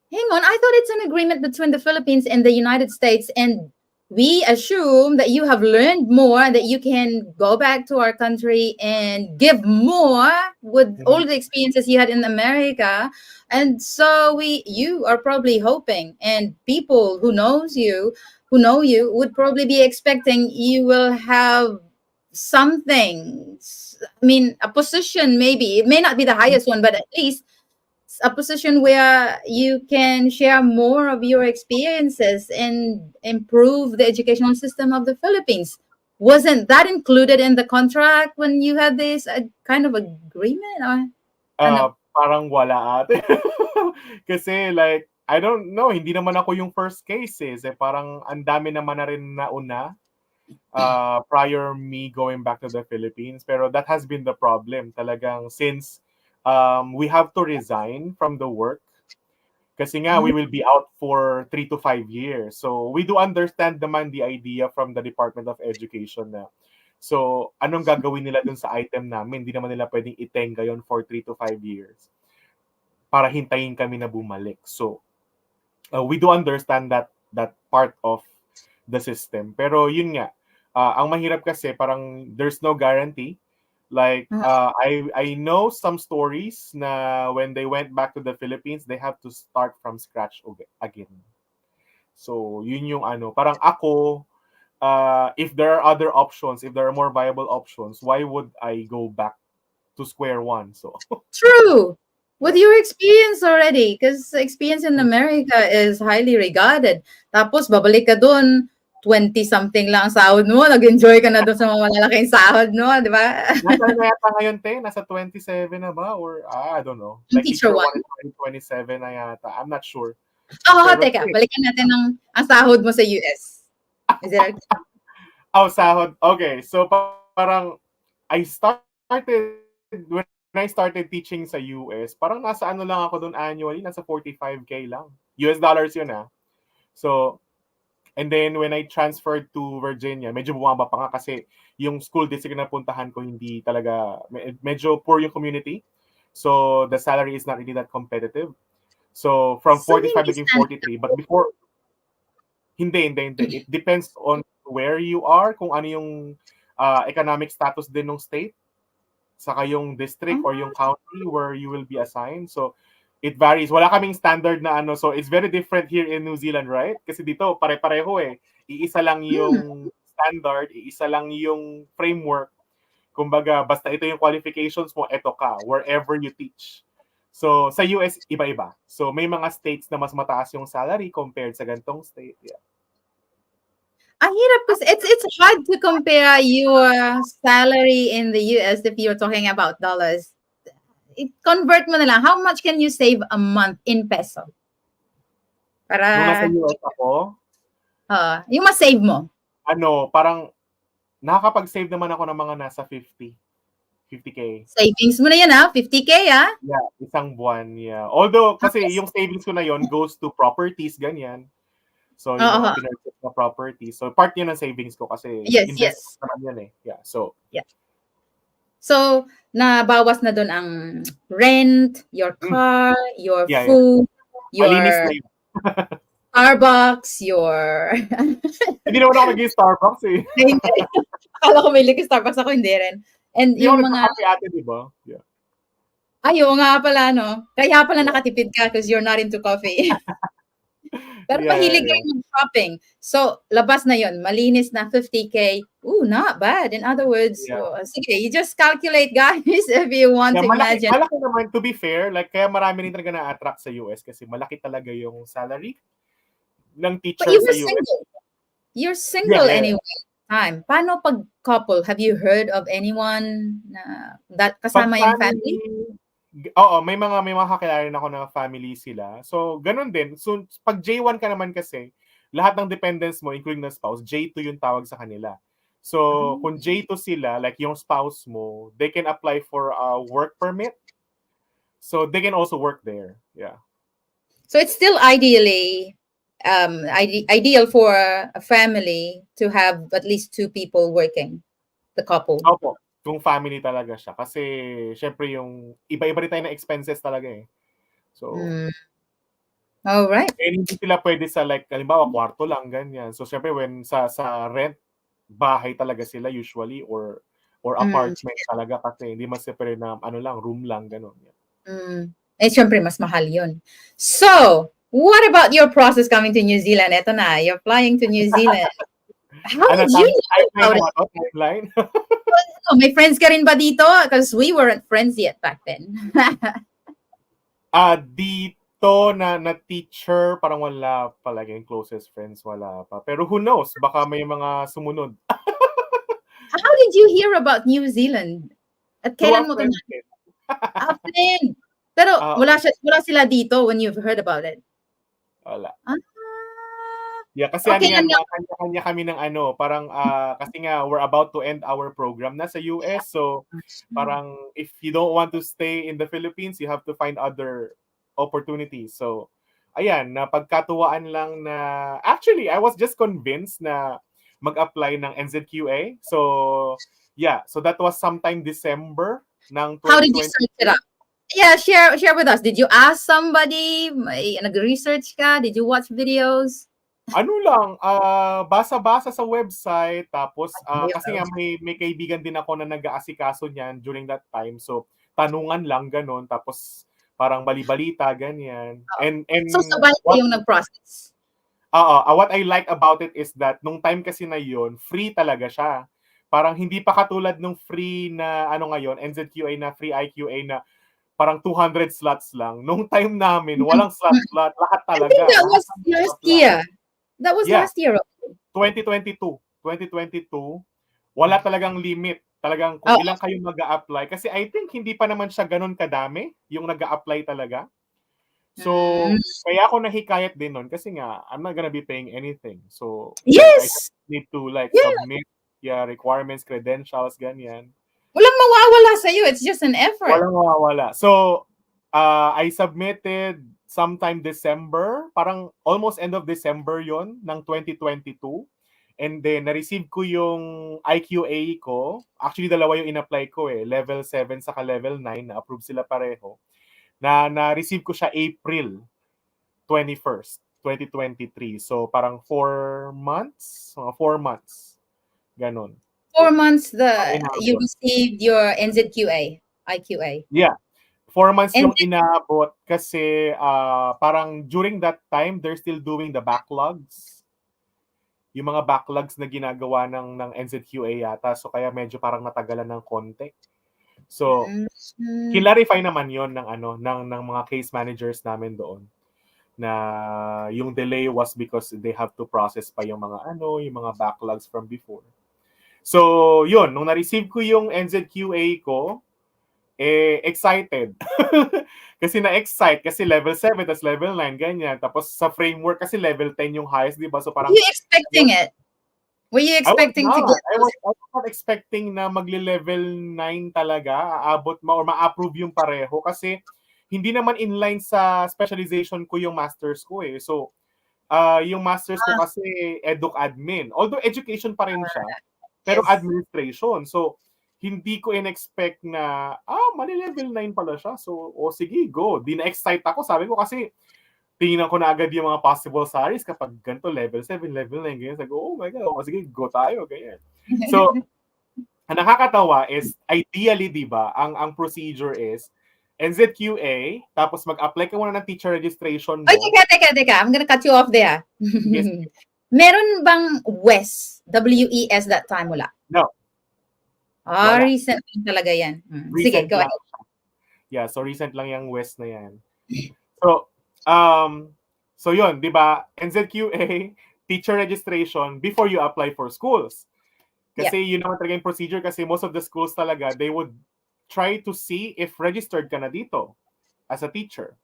Hang on, I thought it's an agreement between the Philippines and the United States, and we assume that you have learned more, that you can go back to our country and give more with Mhm. all the experiences you had in America. And so you are probably hoping, and people who know you, would probably be expecting you will have something. I mean, a position maybe. It may not be the highest one, but at least a position where you can share more of your experiences and improve the educational system of the Philippines. Wasn't that included in the contract when you had this kind of agreement? Or no? Parang wala ate. Kasi like, I don't know, hindi naman ako yung first case eh. Parang ang dami naman na rin nauna prior me going back to the Philippines. Pero that has been the problem. Talagang since we have to resign from the work kasi nga we will be out for 3 to 5 years. So we do understand naman the idea from the Department of Education na so anong gagawin nila dun sa item namin? Hindi naman nila pwedeng itenga yon for 3 to 5 years para hintayin kami na bumalik. So we do understand that part of the system. Pero yun nga, ang mahirap kasi parang there's no guarantee. Like I know some stories na when they went back to the Philippines, they have to start from scratch again. So yun yung ano, parang ako if there are other options, if there are more viable options, why would I go back to square one? So True. With your experience already, because experience in America is highly regarded. Tapos, babalik ka dun, 20 something lang ang sahod mo, nag-enjoy ka na dun sa mga malalaking sahod mo, di ba? nasa na yata ngayon, te? Nasa 27 na ba? Or, I don't know. Yung Like, teacher teacher 1 one. is 27 na yata. I'm not sure. Oh, Pero, teka, balikan natin ang sahod mo sa US. Is it okay? sahod. Okay, so parang, when I started teaching sa US, parang nasa ano lang ako doon annually, nasa 45K lang. US dollars yun ah. So, and then when I transferred to Virginia, medyo bumaba pa nga kasi yung school district na puntahan ko hindi talaga, medyo poor yung community. So the salary is not really that competitive. So from So, 45 hindi naging standard. 43. But before, hindi. It depends on where you are, kung ano yung economic status din ng state, saka yung district or yung county where you will be assigned. So it varies. Wala kaming standard na ano. So it's very different here in New Zealand, right? Kasi dito, pare-pareho eh. Iisa lang yung standard, iisa lang yung framework. Kumbaga, basta ito yung qualifications mo, eto ka, wherever you teach. So, sa US, iba-iba. So, may mga states na mas mataas yung salary compared sa gantong state. Yeah. Ang hirap kasi it's hard to compare your salary in the US if you're talking about dollars. Convert mo na lang. How much can you save a month in peso? Nung nasa Para, US ako, yung mas-save mo. parang nakakapag-save naman ako ng mga nasa 50K. Savings mo na yan, 50K, Yeah, isang buwan, yeah. Although, kasi yung savings ko na yon goes to properties, ganyan. So, yung mga pinurchase na properties. So, part yun ng savings ko kasi invest naman yan eh. Yeah, so. Yeah. So, nabawas na doon ang rent, your car, your food, your malinis na yun. Starbucks, your... Hindi naman ako nag-i Starbucks eh. Akala ko may Starbucks ako, hindi rin. And hindi yung ako mga... nagka-coffee ate, di ba? Yeah. Ayaw nga pala, no? Kaya pala nakatipid ka because you're not into coffee. Pero mahilig kayo mag-shopping. So, labas na yon, malinis na 50K. Ooh, not bad. In other words, sige, you just calculate, guys, if you want to imagine. Malaki naman, to be fair, like, kaya marami rin talaga na-attract sa US kasi malaki talaga yung salary ng teacher But you sa were US. Single. You're single anyway. Time. Paano pag couple? Have you heard of anyone na that kasama yung family? Oo, may mga kakilala rin ako na family sila. So, ganun din. So, pag J1 ka naman kasi, lahat ng dependents mo, including the spouse, J2 yung tawag sa kanila. So, kung J2 sila, like yung spouse mo, they can apply for a work permit. So, they can also work there. Yeah. So, it's still ideal for a family to have at least 2 people working, the couple. Opo. Kung family talaga siya. Kasi, syempre yung iba-iba rin tayo na expenses talaga eh. So, alright. hindi sila pwede sa like, halimbawa, kwarto lang, ganyan. So, syempre, when sa rent, bahay talaga sila usually or apartment talaga kasi hindi mas-separate na lang, room lang, gano'n. Eh, syempre, mas mahal yun. So, what about your process coming to New Zealand? Eto na, you're flying to New Zealand. How did you know about it? Timeline? May friends ka rin ba dito? Because we weren't friends yet back then. Dito na teacher, parang wala palagi yung closest friends, wala pa. Pero who knows, baka may mga sumunod. How did you hear about New Zealand? At kailan mo ito friend? Pero wala sila dito when you've heard about it? Wala. Yeah, kasi kanya-kanya kami ng parang kasi nga we're about to end our program na sa US. So parang if you don't want to stay in the Philippines, you have to find other opportunities. So ayan, napagkatuwaan lang na actually I was just convinced na mag-apply ng NZQA. So yeah, so that was sometime December ng 2020. How did you search it up? Yeah, share with us. Did you ask somebody? Nag-research ka? Did you watch videos? Basa-basa sa website, tapos kasi nga may kaibigan din ako na nag-aasikaso niyan during that time. So, tanungan lang ganon, tapos parang bali-balita ganyan. And so sabay yung nag-process. What I like about it is that nung time kasi na yon, free talaga siya. Parang hindi pa katulad nung free na ngayon, NZQA na free IQA na parang 200 slots lang. Nung time namin, walang slot, lahat talaga. I think that was last year. That was last year. 2022. Wala talagang limit. Talagang kung ilang kayo mag-a-apply. Kasi I think hindi pa naman siya ganun kadami yung nag-a-apply talaga. So, kaya ako nahikayat din nun kasi nga, I'm not gonna be paying anything. So, I just need to submit requirements, credentials, ganyan. Walang mawawala sa'yo. It's just an effort. Walang mawawala. So, I submitted sometime December, parang almost end of December yon ng 2022. And then, na-receive ko yung IQA ko. Actually, dalawa yung in-apply ko eh. Level 7 saka level 9. Na-approve sila pareho. Na-receive ko siya April 21st, 2023. So, parang 4 months. 4 months. Ganon. 4 months you received your NZQA, IQA. Yeah. 4 months yung inaabot kasi parang during that time, they're still doing the backlogs. yung mga backlogs na ginagawa ng NZQA yata. So kaya medyo parang natagalan ng konti. So clarify naman yon ng ng mga case managers namin doon na yung delay was because they have to process pa yung mga yung mga backlogs from before. So, yun, nung na-receive ko yung NZQA ko, excited. Kasi na-excite kasi level 7 tas level 9 ganyan. Tapos sa framework kasi level 10 yung highest, 'di ba? So parang Were you expecting it? Were you expecting to get I was not expecting na magle-level 9 talaga, aabot or ma-approve yung pareho kasi hindi naman inline sa specialization ko yung masters ko eh. So, yung masters ko kasi educ admin. Although education pa rin siya, pero administration. So, hindi ko in-expect na, mali-level 9 pala siya. So, sige, go. Di na-excite ako. Sabi ko kasi, tingnan ko na agad yung mga possible salaries kapag ganito, level 7, level 9, ganyan. Sabi ko, oh my God, sige, go tayo, ganyan. So, ang nakakatawa is, ideally, di ba, ang procedure is, NZQA, tapos mag-apply ka muna ng teacher registration mo. Ay, teka. I'm gonna cut you off there. Yes. Meron bang WES? W-E-S that time, wala? No. Wala. Recent talaga yan. Sige, go ahead. Yeah, so recent lang yung West na yan. So yun, di ba, NZQA, teacher registration before you apply for schools. Kasi yun naman talaga yung procedure kasi most of the schools talaga, they would try to see if registered ka na dito as a teacher.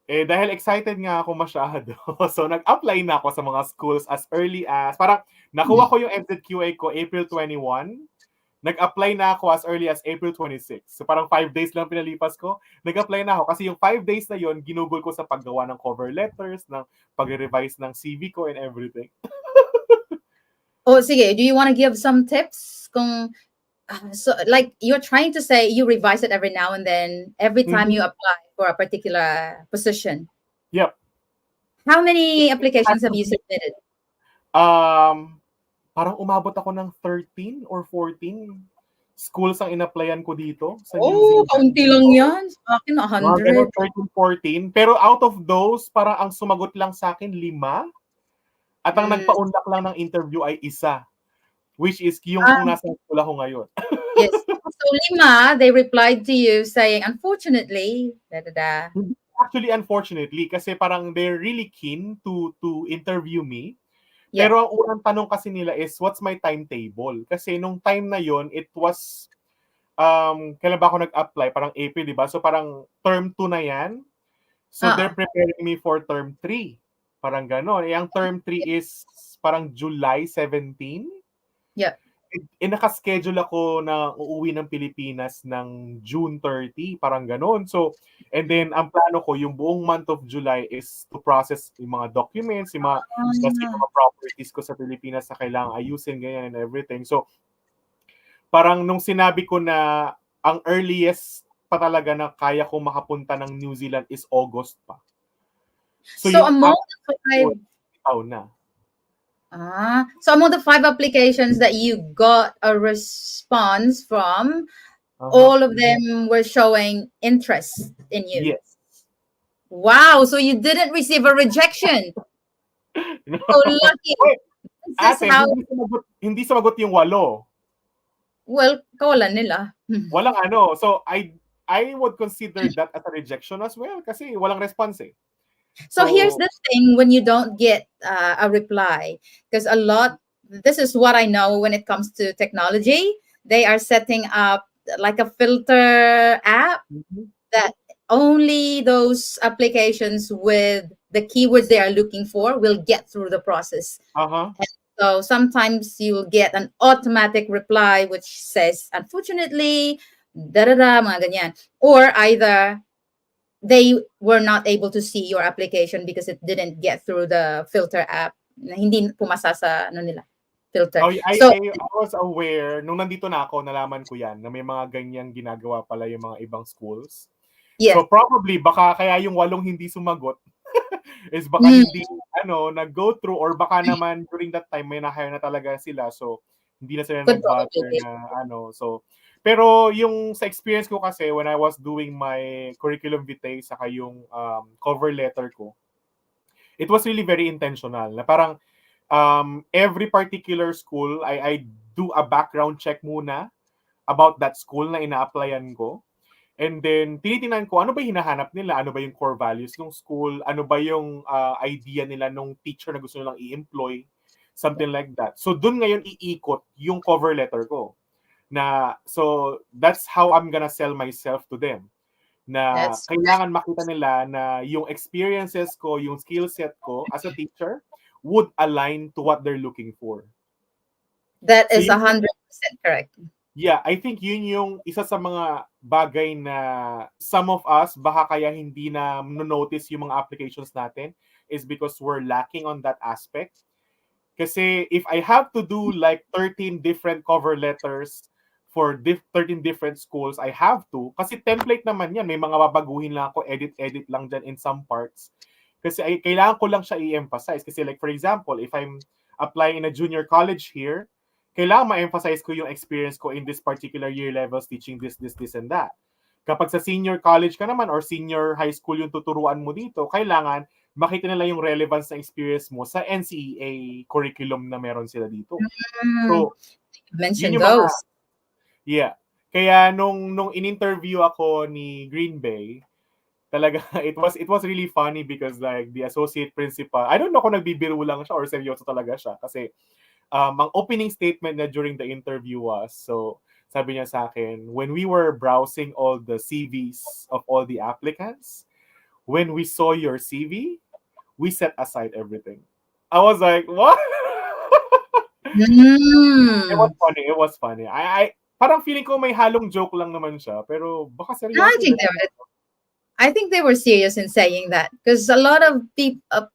Dahil excited nga ako masyado, so nag-apply na ako sa mga schools as early as, parang nakuha ko yung NZQA ko April 21, nag-apply na ako as early as April 26. So parang 5 days lang pinalipas ko, nag-apply na ako kasi yung 5 days na yon ginugol ko sa paggawa ng cover letters, ng pag-revise ng CV ko and everything. Sige, do you want to give some tips kung so like you're trying to say you revise it every now and then every time you apply for a particular position? Yep. How many applications have you submitted? Parang umabot ako ng 13 or 14 schools ang in-applyan ko dito sa New Zealand. Kaunti lang yan. Sa akin, 100. 13, 14. Pero out of those, parang ang sumagot lang sa akin 5. At ang nagpa-unlock lang ng interview ay 1. Which is yung nasa school ako ngayon. Yes. So 5, they replied to you saying, unfortunately, da-da-da. Actually, unfortunately, kasi parang they're really keen to interview me. Yeah. Pero ang unang tanong kasi nila is, what's my timetable? Kasi nung time na yon, it was, kailan ba ako nag-apply? Parang April, di ba? So parang term 2 na yan. So they're preparing me for term 3. Parang gano'n. Ang term 3 is parang July 17. Yeah. Naka-schedule ako na uuwi ng Pilipinas ng June 30, parang gano'n. So, and then, ang plano ko, yung buong month of July is to process yung mga documents, yung mga, mga properties ko sa Pilipinas na kailangan ayusin, ganyan, and everything. So, parang nung sinabi ko na ang earliest pa talaga na kaya ko makapunta ng New Zealand is August pa. So among the 5... na. So among the 5 applications that you got a response from, all of them were showing interest in you. Yes. Wow, so you didn't receive a rejection. No. So lucky. Ate, hindi sumagot yung 8. Well, kawalan nila. Walang So I would consider that as a rejection as well kasi walang response eh. So here's the thing when you don't get a reply, because this is what I know when it comes to technology, they are setting up like a filter app that only those applications with the keywords they are looking for will get through the process. And so sometimes you'll get an automatic reply which says, unfortunately, da-da-da, mga ganyan. Or either they were not able to see your application because it didn't get through the filter app. Hindi pumasa sa nila, filter. I was aware, nung nandito na ako, nalaman ko yan, na may mga ganyang ginagawa pala yung mga ibang schools. Yeah. So probably, baka kaya yung 8 hindi sumagot is baka hindi, nag-go through, or baka naman during that time, may na-hire na talaga sila. So, hindi na sila nag-bother na, so, pero yung sa experience ko kasi when I was doing my curriculum vitae saka yung cover letter ko, it was really very intentional. Na parang every particular school, I do a background check muna about that school na ina-applyan ko. And then, tinitingnan ko, ano ba yung hinahanap nila? Ano ba yung core values ng school? Ano ba yung idea nila nung teacher na gusto nilang i-employ? Something like that. So, dun ngayon iikot yung cover letter ko. So, that's how I'm gonna sell myself to them. Na That's kailangan makita nila na yung experiences ko, yung skill set ko as a teacher would align to what they're looking for. that So, is 100% correct. yeah, I think yun yung isa sa mga bagay na some of us baka kaya hindi na notice yung mga applications natin is because we're lacking on that aspect. Kasi if I have to do like 13 different cover letters for 13 different schools, I have to. Kasi template naman yan. May mga babaguhin lang ako, edit-edit lang dyan in some parts. Kasi kailangan ko lang siya i-emphasize. Kasi like for example, if I'm applying in a junior college here, kailangan ma-emphasize ko yung experience ko in this particular year levels teaching this, and that. Kapag sa senior college ka naman or senior high school yung tuturuan mo dito, kailangan makita nila yung relevance ng experience mo sa NCEA curriculum na meron sila dito. So, Mention yun yung mga, those. yeah. Kaya nung in-interview ako ni Green Bay, talaga it was really funny because like the associate principal, I don't know kung nagbibiro lang siya or seryoso talaga siya kasi ang opening statement niya during the interview was, so sabi niya sa akin, when we were browsing all the CVs of all the applicants, when we saw your CV, we set aside everything. I was like, what? It was Mm. funny. It was funny. I parang feeling ko may halong joke lang naman siya, pero baka No, I seryoso think din. I think they were serious in saying that because a lot of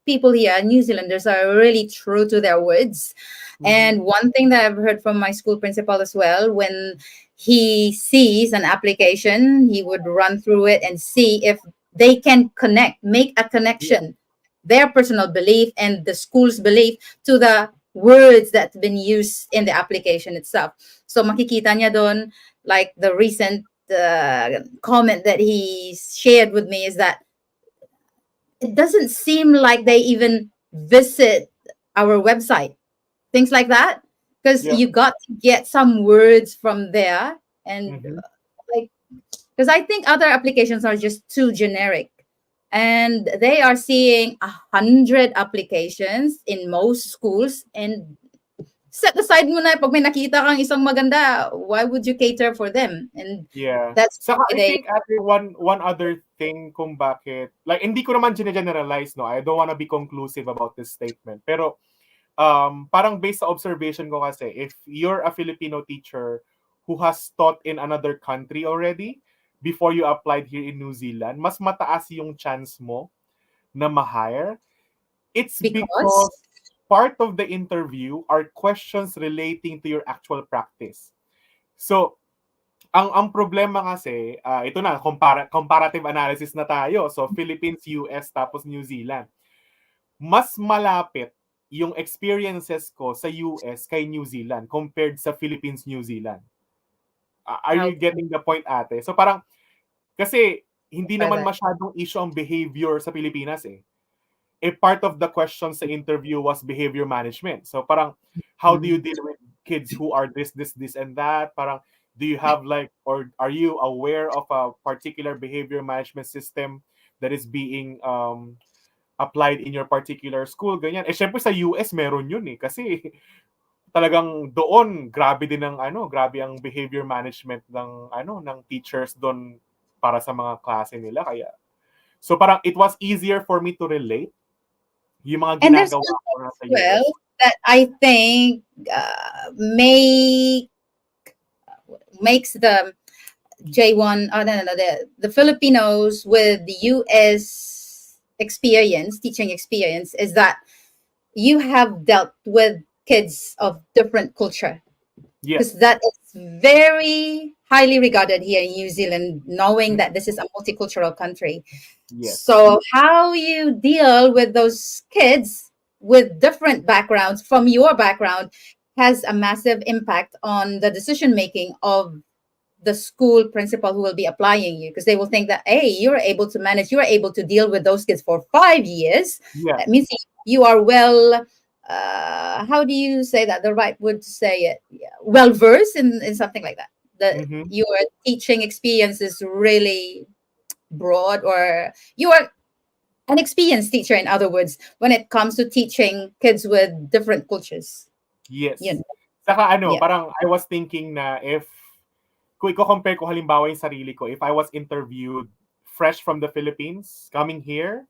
people here, New Zealanders, are really true to their words. And one thing that I've heard from my school principal as well, when he sees an application, he would run through it and see if they can connect, make a Yeah. connection, their personal belief and the school's belief to the words that's been used in the application itself. So makikita niya doon, like the recent comment that he shared with me is that it doesn't seem like they even visit our website, things like that, because Yeah. you got to get some words from there. And like, because I think other applications are just too generic, and they are seeing 100 applications in most schools, and set aside muna pag may nakita kang isang maganda, why would you cater for them? And Yeah. that's Saka why I they think one other thing kung bakit, like hindi ko naman generalize, no. I don't wanna be conclusive about this statement. Pero parang based sa observation ko kasi, if you're a Filipino teacher who has taught in another country already before you applied here in New Zealand, mas mataas yung chance mo na ma-hire. It's because because part of the interview are questions relating to your actual practice. So, ang problema kasi, ito na, comparative analysis na tayo. So, Philippines, US, tapos New Zealand. Mas malapit yung experiences ko sa US kay New Zealand compared sa Philippines, New Zealand. Are you getting the point, ate? So, parang, kasi, hindi naman masyadong issue ang behavior sa Pilipinas eh. A part of the question sa interview was behavior management. So parang, how do you deal with kids who are this, and that? Parang, do you have like, or are you aware of a particular behavior management system that is being applied in your particular school? Ganyan. Eh, syempre sa US, meron yun eh. Kasi talagang doon, grabe din ang grabe ang behavior management ng teachers doon para sa mga klase nila. Kaya, so parang it was easier for me to relate yung mga and there's ginagawa one ko thing na as sa well US. that I think makes the J1 no, the Filipinos with the US experience, teaching experience, is that you have dealt with kids of different culture, because Yes. that is very highly regarded here in New Zealand, knowing that this is a multicultural country. Yes. So how you deal with those kids with different backgrounds from your background has a massive impact on the decision making of the school principal who will be applying you, because they will think that, hey, you're able to manage, you're able to deal with those kids for 5 years. Yeah. That means you are well how do you say that? The right would say it. Yeah. Well versed in something like that. That Mm-hmm. your teaching experience is really broad, or you are an experienced teacher, in other words, when it comes to teaching kids with different cultures. You Yes. know, Saka ano, yeah. parang I was thinking na if kung i-compare ko halimbawa yung sarili ko, if I was interviewed fresh from the Philippines coming here,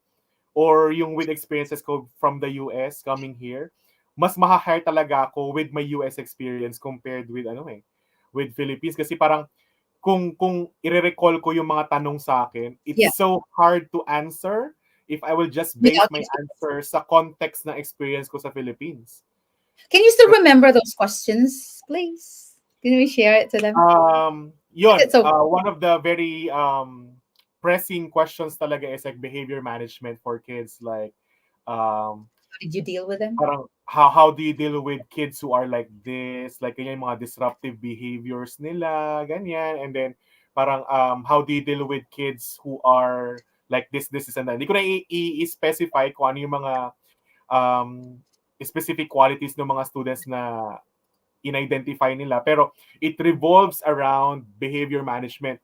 or yung with experiences ko from the US coming here, mas maha-hire talaga ako with my US experience compared with ano with Philippines kasi parang kung ire-recall ko yung mga tanong sa akin, it's Yeah. so hard to answer if I will just base Without my experience. answer sa context ng experience ko sa Philippines. Can you still remember those questions, please? Can we share it to them? Is Yun, it so? one of the very pressing questions talaga is like behavior management for kids, like um, How did you deal with them? parang how do you deal with kids who are like this, like ganyan mga disruptive behaviors nila, ganyan, and then parang how do you deal with kids who are like this is and that. Hindi ko na i-specify kung ano yung mga um, specific qualities ng mga students na in-identify nila, pero it revolves around behavior management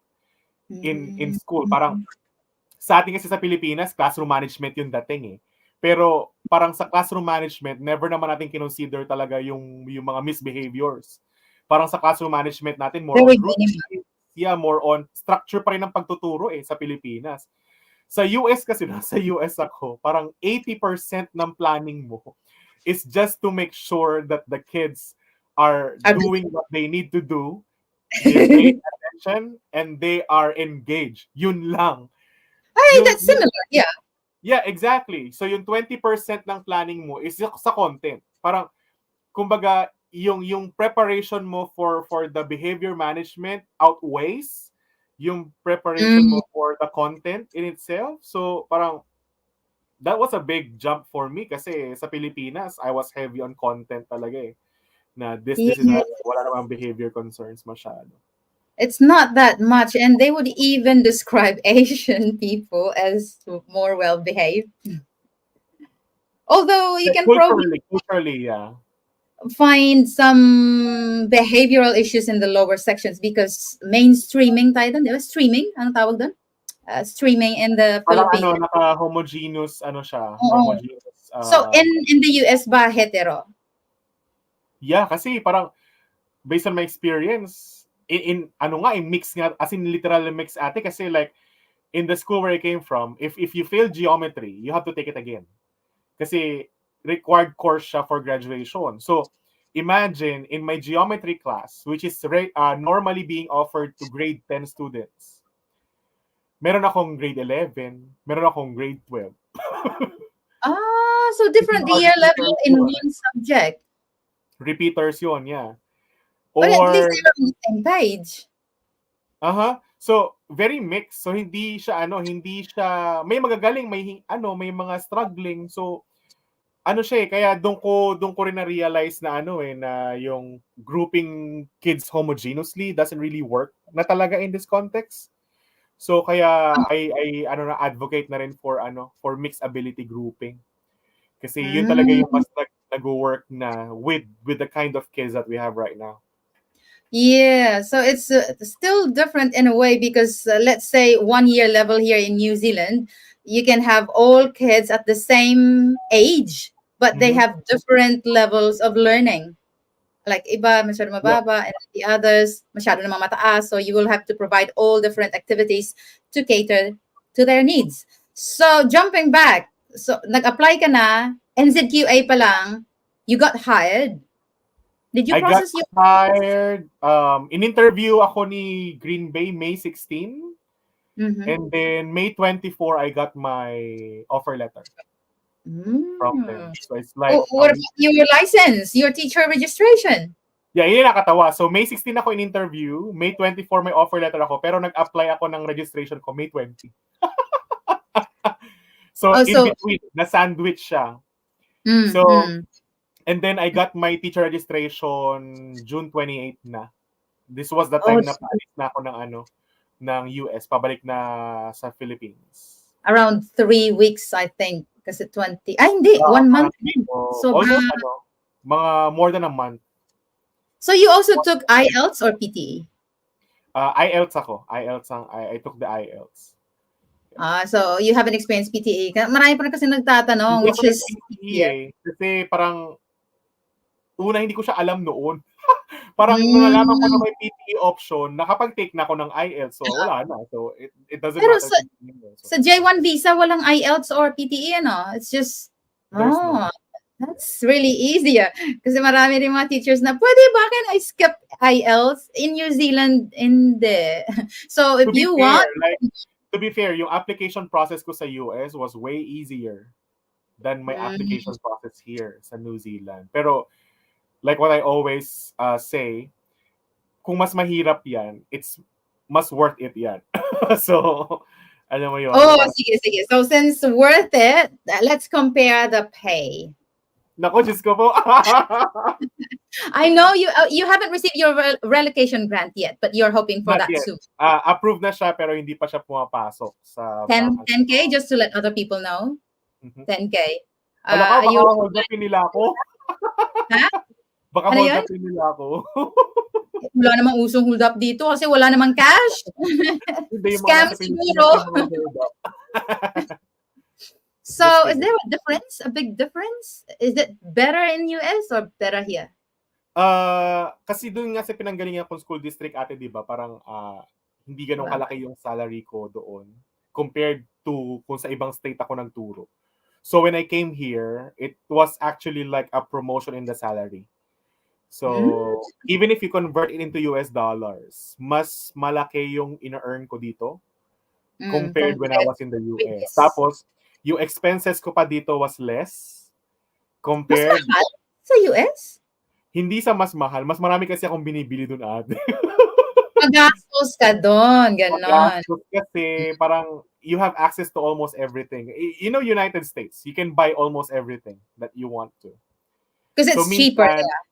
in Mm. school. Parang sa atin kasi sa Pilipinas, classroom management yung dating eh. Pero parang sa classroom management, never naman natin kinonsider talaga yung mga misbehaviors. Parang sa classroom management natin, more on Very minimal. routine, yeah, more on structure pa rin ng pagtuturo eh sa Pilipinas. Sa US kasi, sa US ako, parang 80% ng planning mo is just to make sure that the kids are doing what they need to do, they're paying attention, and they are engaged. Yun lang. Hey, Yung that's similar. Yeah. yeah, exactly. So yung 20% ng planning mo is sa content. Parang kumbaga yung preparation mo for the behavior management outweighs yung preparation Mm. mo for the content in itself. So parang that was a big jump for me kasi sa Pilipinas, I was heavy on content talaga eh. Na this is Yeah. that, wala namang behavior concerns masyado. It's not that much, and they would even describe Asian people as more well behaved. Although you Like can probably culturally, yeah. find some behavioral issues in the lower sections because mainstreaming tayo dun, di ba? Streaming, anong tawag dun? Streaming in the Parang ano, Philippines. naka-homogeneous, ano siya, Oo. homogeneous, So in the US ba hetero? yeah, kasi parang, based on my experience, in ano nga, mix nga, as in literal mix ate, kasi like, in the school where I came from, if you fail geometry, you have to take it again. Kasi required course siya for graduation. So, imagine, in my geometry class, which is normally being offered to grade 10 students, meron akong grade 11, meron akong grade 12. So Kasi different mga year level repeaters in yun. one subject. Repeaters yun, yeah. But at least Or, they're on the same page. so, very mixed. So, hindi siya, may magagaling, may mga struggling. So, ano siya eh, kaya doon ko rin na-realize na na yung grouping kids homogeneously doesn't really work na talaga in this context. So kaya I advocate na rin for mixed ability grouping. Kasi yun talaga yung Mm. mas nag-work na with the kind of kids that we have right now. Yeah, so it's still different in a way because let's say 1 year level here in New Zealand, you can have all kids at the same age, but they Mm-hmm. have different levels of learning. Like iba masyado Yeah. mababa and the others masyado namang mataas. So you will have to provide all different activities to cater to their needs. So jumping back, so nag-apply ka na, NZQA pa lang, you got hired. Did you I got process your... hired. In-interview ako ni Green Bay May 16. Mhm. And then May 24, I got my offer letter from them. So it's like Oh, what about your license, your teacher registration? yeah, yun yung nakatawa. So, May 16 ako in interview. May 24 may offer letter ako. Pero nag-apply ako ng registration ko May 20. So, Oh, in so between, na-sandwich siya. mm, So, mm. and then I got my teacher registration June 28 na. This was the Oh, time na paalis na ako ng US, pabalik na sa Philippines. around 3 weeks, I think, Kasi 20. Ay, hindi. 1 month. So, almost mga more than a month. so you also took IELTS or PTE? IELTS ako. I took the IELTS. So you haven't experienced PTE. Marami pa rin kasi nagtatanong, Hindi which ako is nag-PTE Kasi parang, una, hindi ko siya alam noon. Parang nung nalaman ko na may PTE option, nakapag-take na ako ng IELTS. So, wala na. So, it doesn't Pero matter. sa J1 visa, walang IELTS or PTE, ano? It's just, There's no. that's really easier. Kasi marami rin mga teachers na, pwede ba can I skip IELTS? In New Zealand, hindi. So, if you want... To be fair, yung application process ko sa US was way easier than my application process here sa New Zealand. Pero, like what I always say, kung mas mahirap yan, it's mas worth it yan. So, alam mo yun. Sige. So, since worth it, let's compare the pay. Nako, Diyos ko po. I know you haven't received your relocation grant yet, but you're hoping for that soon. Approved na siya, pero hindi pa siya pumapasok sa 10K, just to let other people know. 10K. Baka hold upin nila ako. Ha? Baka hold upin nila ako. Wala namang usong hold up dito kasi wala namang cash. Scam siguro. So, is there a difference? A big difference? Is it better in US or better here? Kasi doon nga sa pinanggalingan kong school district ate, di ba? Parang hindi ganun kalaki yung salary ko doon compared to kung sa ibang state ako nagturo. So when I came here, it was actually like a promotion in the salary. So even if you convert it into US dollars, mas malaki yung ina-earn ko dito compared when I was in the US. Tapos, yung expenses ko pa dito was less compared... Mas mahal sa US? Hindi sa mas mahal. Mas marami kasi akong binibili doon, ate. Magastos ka doon, gano'n. Magastos kasi parang you have access to almost everything. You know, United States, you can buy almost everything that you want to. Because it's cheaper. Yeah.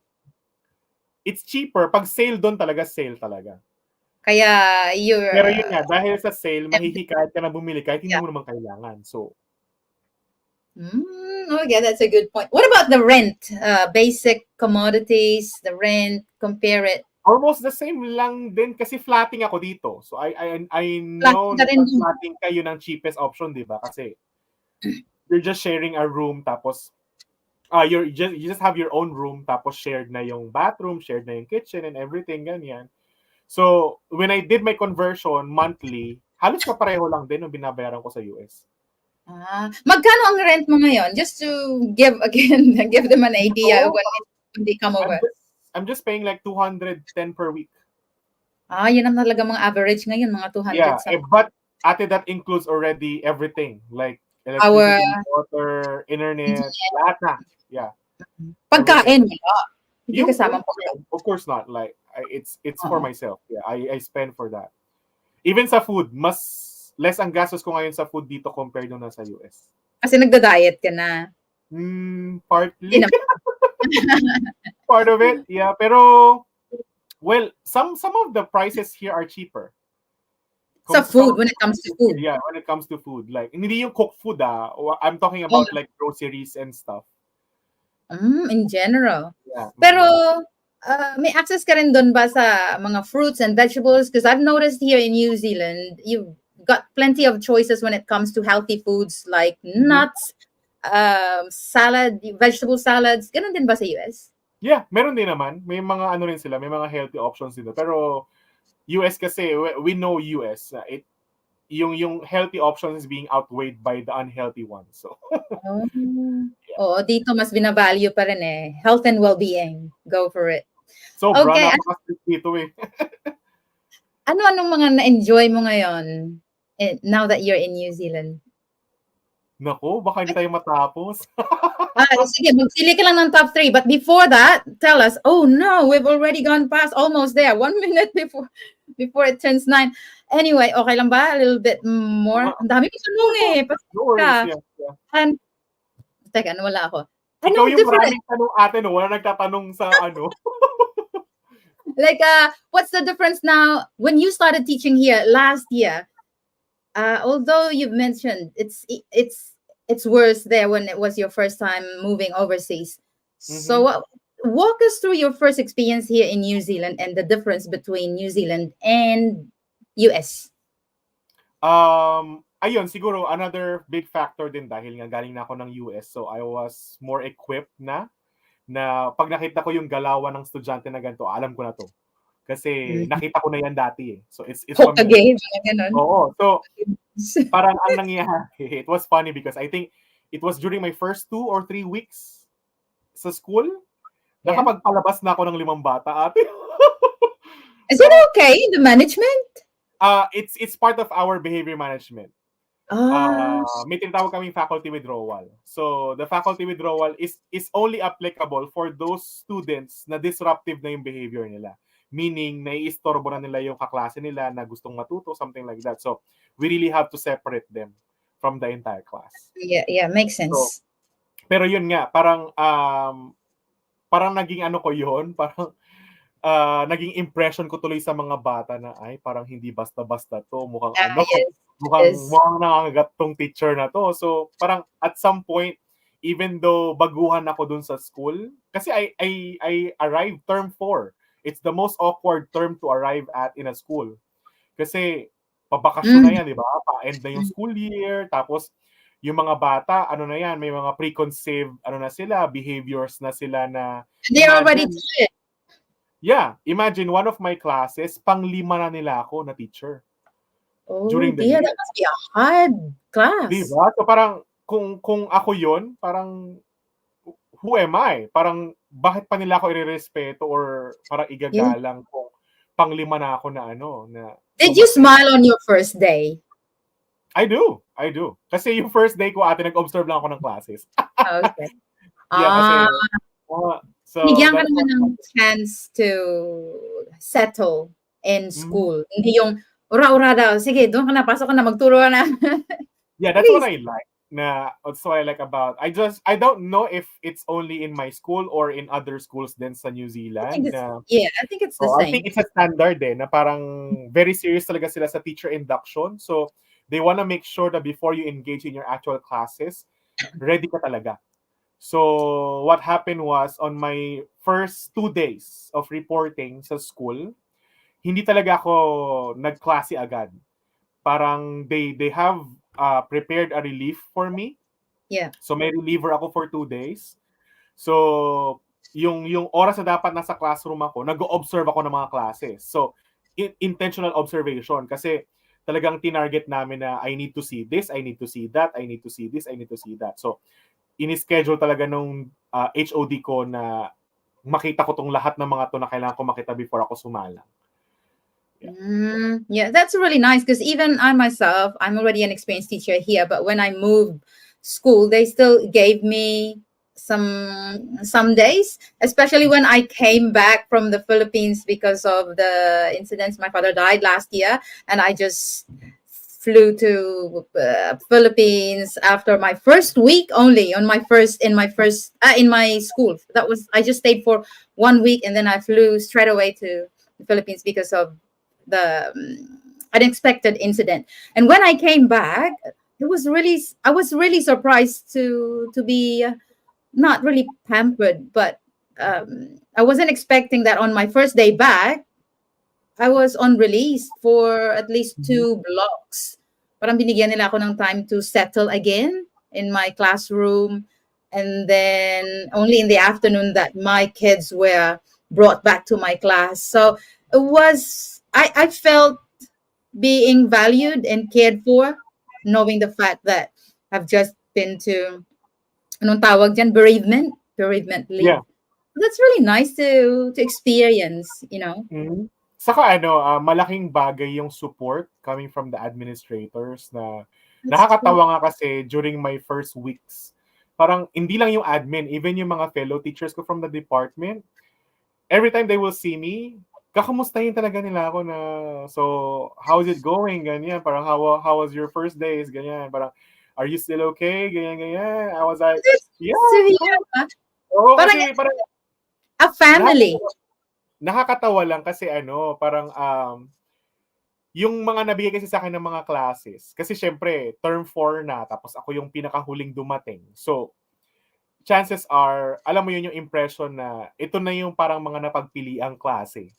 It's cheaper. Pag sale doon talaga, sale talaga. Kaya Pero yun nga, dahil sa sale, mahihikayat ka na bumili kahit hindi mo naman kailangan. So, okay, that's a good point. What about the rent? Basic commodities, the rent, compare it. Almost the same lang din kasi flatting ako dito. So I know na flatting kayo ng cheapest option, di ba? Kasi you're just sharing a room tapos you just have your own room tapos shared na yung bathroom, shared na yung kitchen and everything ganyan. So when I did my conversion monthly, halos kapareho lang din yung binabayaran ko sa US. Magkano ang rent mo ngayon? Just to give them an idea when they come over. I'm just paying like 210 per week. Yun ang talaga mga average ngayon, mga 200. Yeah, but ate, that includes already everything, like electricity, water, internet, lahat na. Yeah. Pagkain, hindi kasama pagkain. Of course not. Like it's for myself. Yeah, I spend for that. Even sa food, mas less ang gastos ko ngayon sa food dito compared nung nasa US. Kasi nagda-diet ka na. Partly. Part of it, yeah. Pero, well, some of the prices here are cheaper. Sa food, when it comes to food. Yeah, when it comes to food. Like, hindi yung cooked food, I'm talking about like groceries and stuff. In general. Yeah. Pero, may access ka rin doon ba sa mga fruits and vegetables? Because I've noticed here in New Zealand, you've got plenty of choices when it comes to healthy foods like nuts, salad, vegetable salads. Ganun din ba sa US? Yeah, meron din naman. May mga ano rin sila, may mga healthy options dito. Pero US kasi, we know US, yung healthy options is being outweighed by the unhealthy ones. So. Oo, dito mas binavalue pa rin eh. Health and well-being. Go for it. So, okay. Dito eh. Ano-anong mga na-enjoy mo ngayon now that you're in New Zealand? Naku, baka hindi tayo matapos. Sige, magsili ka lang ng top 3. But before that, tell us, oh no, we've already gone past almost there. 1 minute before it turns 9. Anyway, okay lang ba? A little bit more? Ang dami ko tanong eh. No worries, yeah. And, teka, wala ako. Ikaw yung maraming tanong ate, no? Wala nagtatanong sa ano. Like, what's the difference now when you started teaching here last year? Although you've mentioned it's it's worse there when it was your first time moving overseas. Mm-hmm. So, walk us through your first experience here in New Zealand and the difference between New Zealand and US. Ayun, siguro another big factor din dahil nga galing na ako ng US, so I was more equipped na pag nakita ko yung galawan ng estudyante na ganito, alam ko na 'to. Kasi Mm. nakita ko na yan dati, eh. So it's familiar. Hokage, mga ganun. Oo. So, parang ang nangyayari, it was funny because I think it was during my first 2 or 3 weeks sa school, Yeah. nakapagpalabas na ako ng 5 bata, ate. Is So, it okay in the management? it's part of our behavior management. Ah, May tinatawag kaming faculty withdrawal. So, the faculty withdrawal is only applicable for those students na disruptive na yung behavior nila. Meaning, naiistorbo na nila yung kaklase nila na gustong matuto, something like that. So, we really have to separate them from the entire class. yeah, makes So, sense. pero yun nga, parang naging ano ko yun, parang naging impression ko tuloy sa mga bata na, ay, parang hindi basta-basta to, mukhang ano, Yes, yes. mukhang nangangagat tong teacher na to. So, parang at some point, even though baguhan ako dun sa school, kasi I arrived term 4. It's the most awkward term to arrive at in a school. Kasi, pabakasyon na Mm. yan, di ba? Pa-end na yung school year, tapos, yung mga bata, ano na yan, may mga preconceived, ano na sila, behaviors na sila na, They're already imagine, taught. yeah, imagine one of my classes, pang-5 na nila ako na teacher Oh during the dear, year. that must be a hard Di class. ba? So parang, kung ako yon, parang, who am I? Parang, bakit pa nila ako irerespeto or parang Yeah. igagalang kung pang-5 na ako na ano, na Did you dumating. smile on your first day? I do. Kasi yung first day ko, ate, nag-observe lang ako ng classes. Okay. Yeah, kasi, Ah, so binigyan ka that's naman what, ng chance to settle in Mhm. school. Hindi yung ura-ura daw, sige, doon ka na, pasok ka na, magturo ka na. Yeah, At that's what least, I like. That's what I like about. I don't know if it's only in my school or in other schools din sa New I think Zealand it's, na. yeah, I think it's the So I think same. it's a standard na parang very serious talaga sila sa teacher induction. So they wanna make sure that before you engage in your actual classes, ready ka talaga. So what happened was on my first 2 days of reporting sa school, hindi talaga ako nagklase agad. Parang they have prepared a relief for me. Yeah. So may reliever ako for 2 days. So yung oras na dapat nasa classroom ako, nag-o-observe ako ng mga classes. So intentional observation kasi talagang tinarget namin na I need to see this, I need to see that, I need to see this, I need to see that. So ini-schedule talaga nung HOD ko na makita ko tong lahat ng mga to na kailangan ko makita before ako sumala. Yeah, that's really nice because even I myself, I'm already an experienced teacher here, but when I moved school, they still gave me some days, especially when I came back from the Philippines because of the incidents. My father died last year, and I just flew to Philippines after my first week only on my first in my school. That was I just stayed for 1 week and then I flew straight away to the Philippines because of the unexpected incident. And when I came back, I was really surprised to be not really pampered, but I wasn't expecting that on my first day back. I was on release for at least Mhm. 2 blocks. Parang binigyan nila ako ng time to settle again in my classroom. And then only in the afternoon that my kids were brought back to my class. So I felt being valued and cared for, knowing the fact that I've just been to, anong tawag dyan, bereavement leave. Yeah. That's really nice to experience, you know. Mhm. Saka ano, malaking bagay yung support coming from the administrators na That's true. nakakatawa nga kasi during my first weeks, parang hindi lang yung admin, even yung mga fellow teachers ko from the department, every time they will see me, kakamustahin talaga nila ako na, so, how is it going? Ganyan, parang how was your first days? Ganyan, parang, are you still okay? Ganyan, ganyan. I was like, That's yeah, sweet. oo, Parang kasi parang, a family. nakakatawa lang kasi ano, parang yung mga nabigay kasi sa akin ng mga classes, kasi syempre, term 4 na, tapos ako yung pinakahuling dumating. So, chances are, alam mo yun yung impression na ito na yung parang mga napagpiliang klase.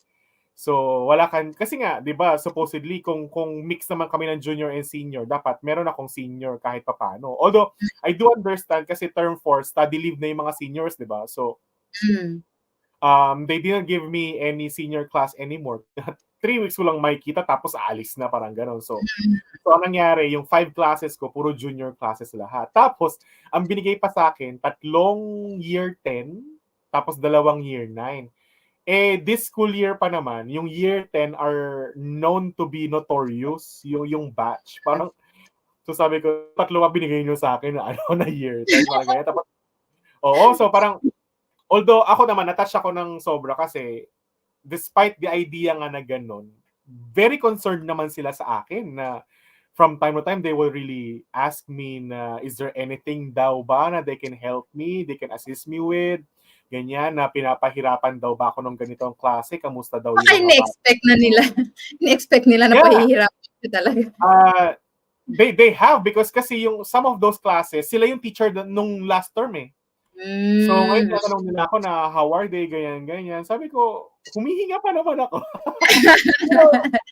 So, wala kan kasi nga, 'di ba, supposedly kung mix naman kami ng junior and senior, dapat meron akong senior kahit papaano. Although I do understand kasi term 4 study leave na yung mga seniors, 'di ba? So, Mm. they didn't give me any senior class anymore. 3 weeks ko lang makikita tapos aalis na, parang gano'n. So ang nangyari, yung 5 classes ko puro junior classes lahat. Tapos ang binigay pa sa akin, 3 year 10, tapos 2 year 9. This school year pa naman, yung year 10 are known to be notorious, yung batch. Parang, so sabi ko, 3 ba binigay niyo sa akin na ano, na year 10, parang ganyan. Tapos, oo, so parang, although ako naman, natouch ako ng sobra kasi, despite the idea nga na ganun, very concerned naman sila sa akin na from time to time, they will really ask me na, is there anything daw ba na they can help me, they can assist me with? Ganyan, na pinapahirapan daw ba ako ng ganitong klase? Kamusta daw Baka yung mga bata? ini-expect na nila. Ini-expect nila na Yeah, pahihirapan ka talaga. they have because kasi yung some of those classes, sila yung teacher nung last term eh. So ngayon Mm. tatanong nila ako na how are they, ganyan. Sabi ko, humihinga pa naman ako.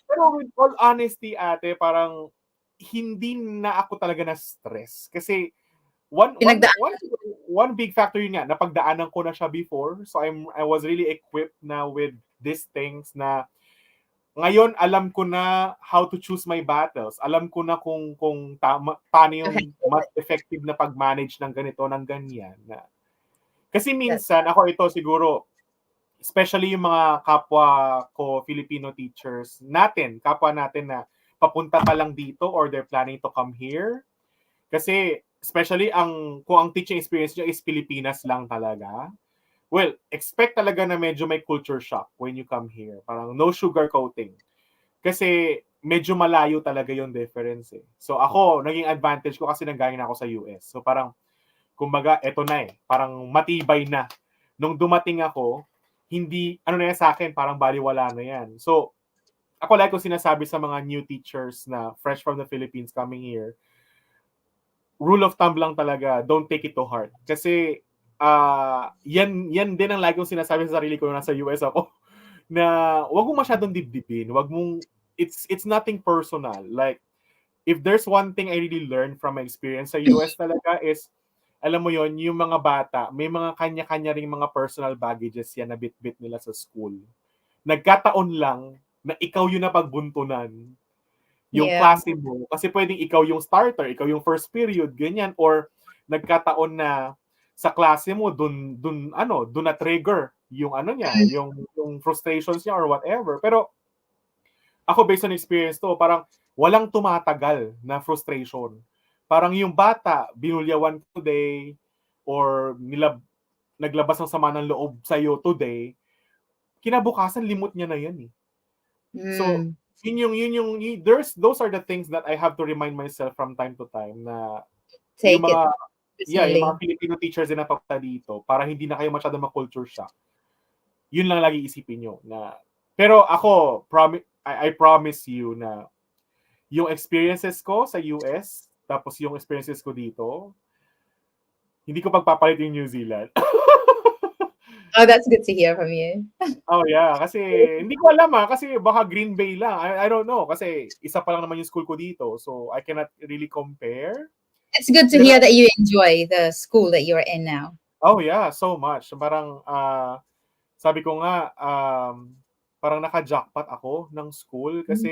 pero with all honesty, ate, parang hindi na ako talaga na-stress. Kasi one one Pinagdaan. one one big factor yun nga, napagdaanan ko na siya before. So I was really equipped na with these things na ngayon alam ko na how to choose my battles. Alam ko na kung tama, paano yung mas effective na pag-manage ng ganito, ng ganyan. Kasi minsan, ako ito siguro, especially yung mga kapwa ko Filipino teachers natin, kapwa natin na papunta pa lang dito or they're planning to come here. Kasi especially kung ang teaching experience nyo is Pilipinas lang talaga, well, expect talaga na medyo may culture shock when you come here. Parang no sugar coating. Kasi medyo malayo talaga yung difference eh. So ako, naging advantage ko kasi nanggaling ako sa US. So parang, kumbaga, eto na eh. Parang matibay na. Nung dumating ako, hindi, ano na yan sa akin, parang baliwala na yan. So, ako like ko sinasabi sa mga new teachers na fresh from the Philippines coming here, rule of thumb lang talaga, don't take it to heart. Kasi, yan din ang lagi kong sinasabi sa sarili ko nung nasa US ako, na wag mo masyadong dibdibin. Wag mong, it's nothing personal. Like, if there's one thing I really learned from my experience sa US talaga is, alam mo yon, yung mga bata, may mga kanya-kanya ring mga personal baggages yan na bit-bit nila sa school. Nagkataon lang na ikaw yung napagbuntunan yung Yeah. klase mo. Kasi pwedeng ikaw yung starter, ikaw yung first period, ganyan. Or nagkataon na sa klase mo, dun na-trigger yung ano niya, yung frustrations niya or whatever. Pero ako, based on experience to, parang walang tumatagal na frustration. Parang yung bata, binulyawan today, or naglabas ng sama ng loob sa'yo today, kinabukasan, limot niya na yan eh. So, Mm. those are the things that I have to remind myself from time to time na yung Take it mga, yung mga personally. Filipino teachers din na papunta dito, para hindi na kayo masyado ma-culture shock. Yun lang lagi isipin nyo na, pero ako, I promise you na yung experiences ko sa US, tapos yung experiences ko dito, hindi ko pagpapalit yung New Zealand. Oh, that's good to hear from you. Oh yeah, kasi hindi ko alam kasi baka Green Bay lang. I don't know, kasi isa pa lang naman yung school ko dito. So I cannot really compare. It's good to Pero, hear that you enjoy the school that you're in now. oh yeah, so much. Parang, sabi ko nga, parang naka-jackpot ako ng school kasi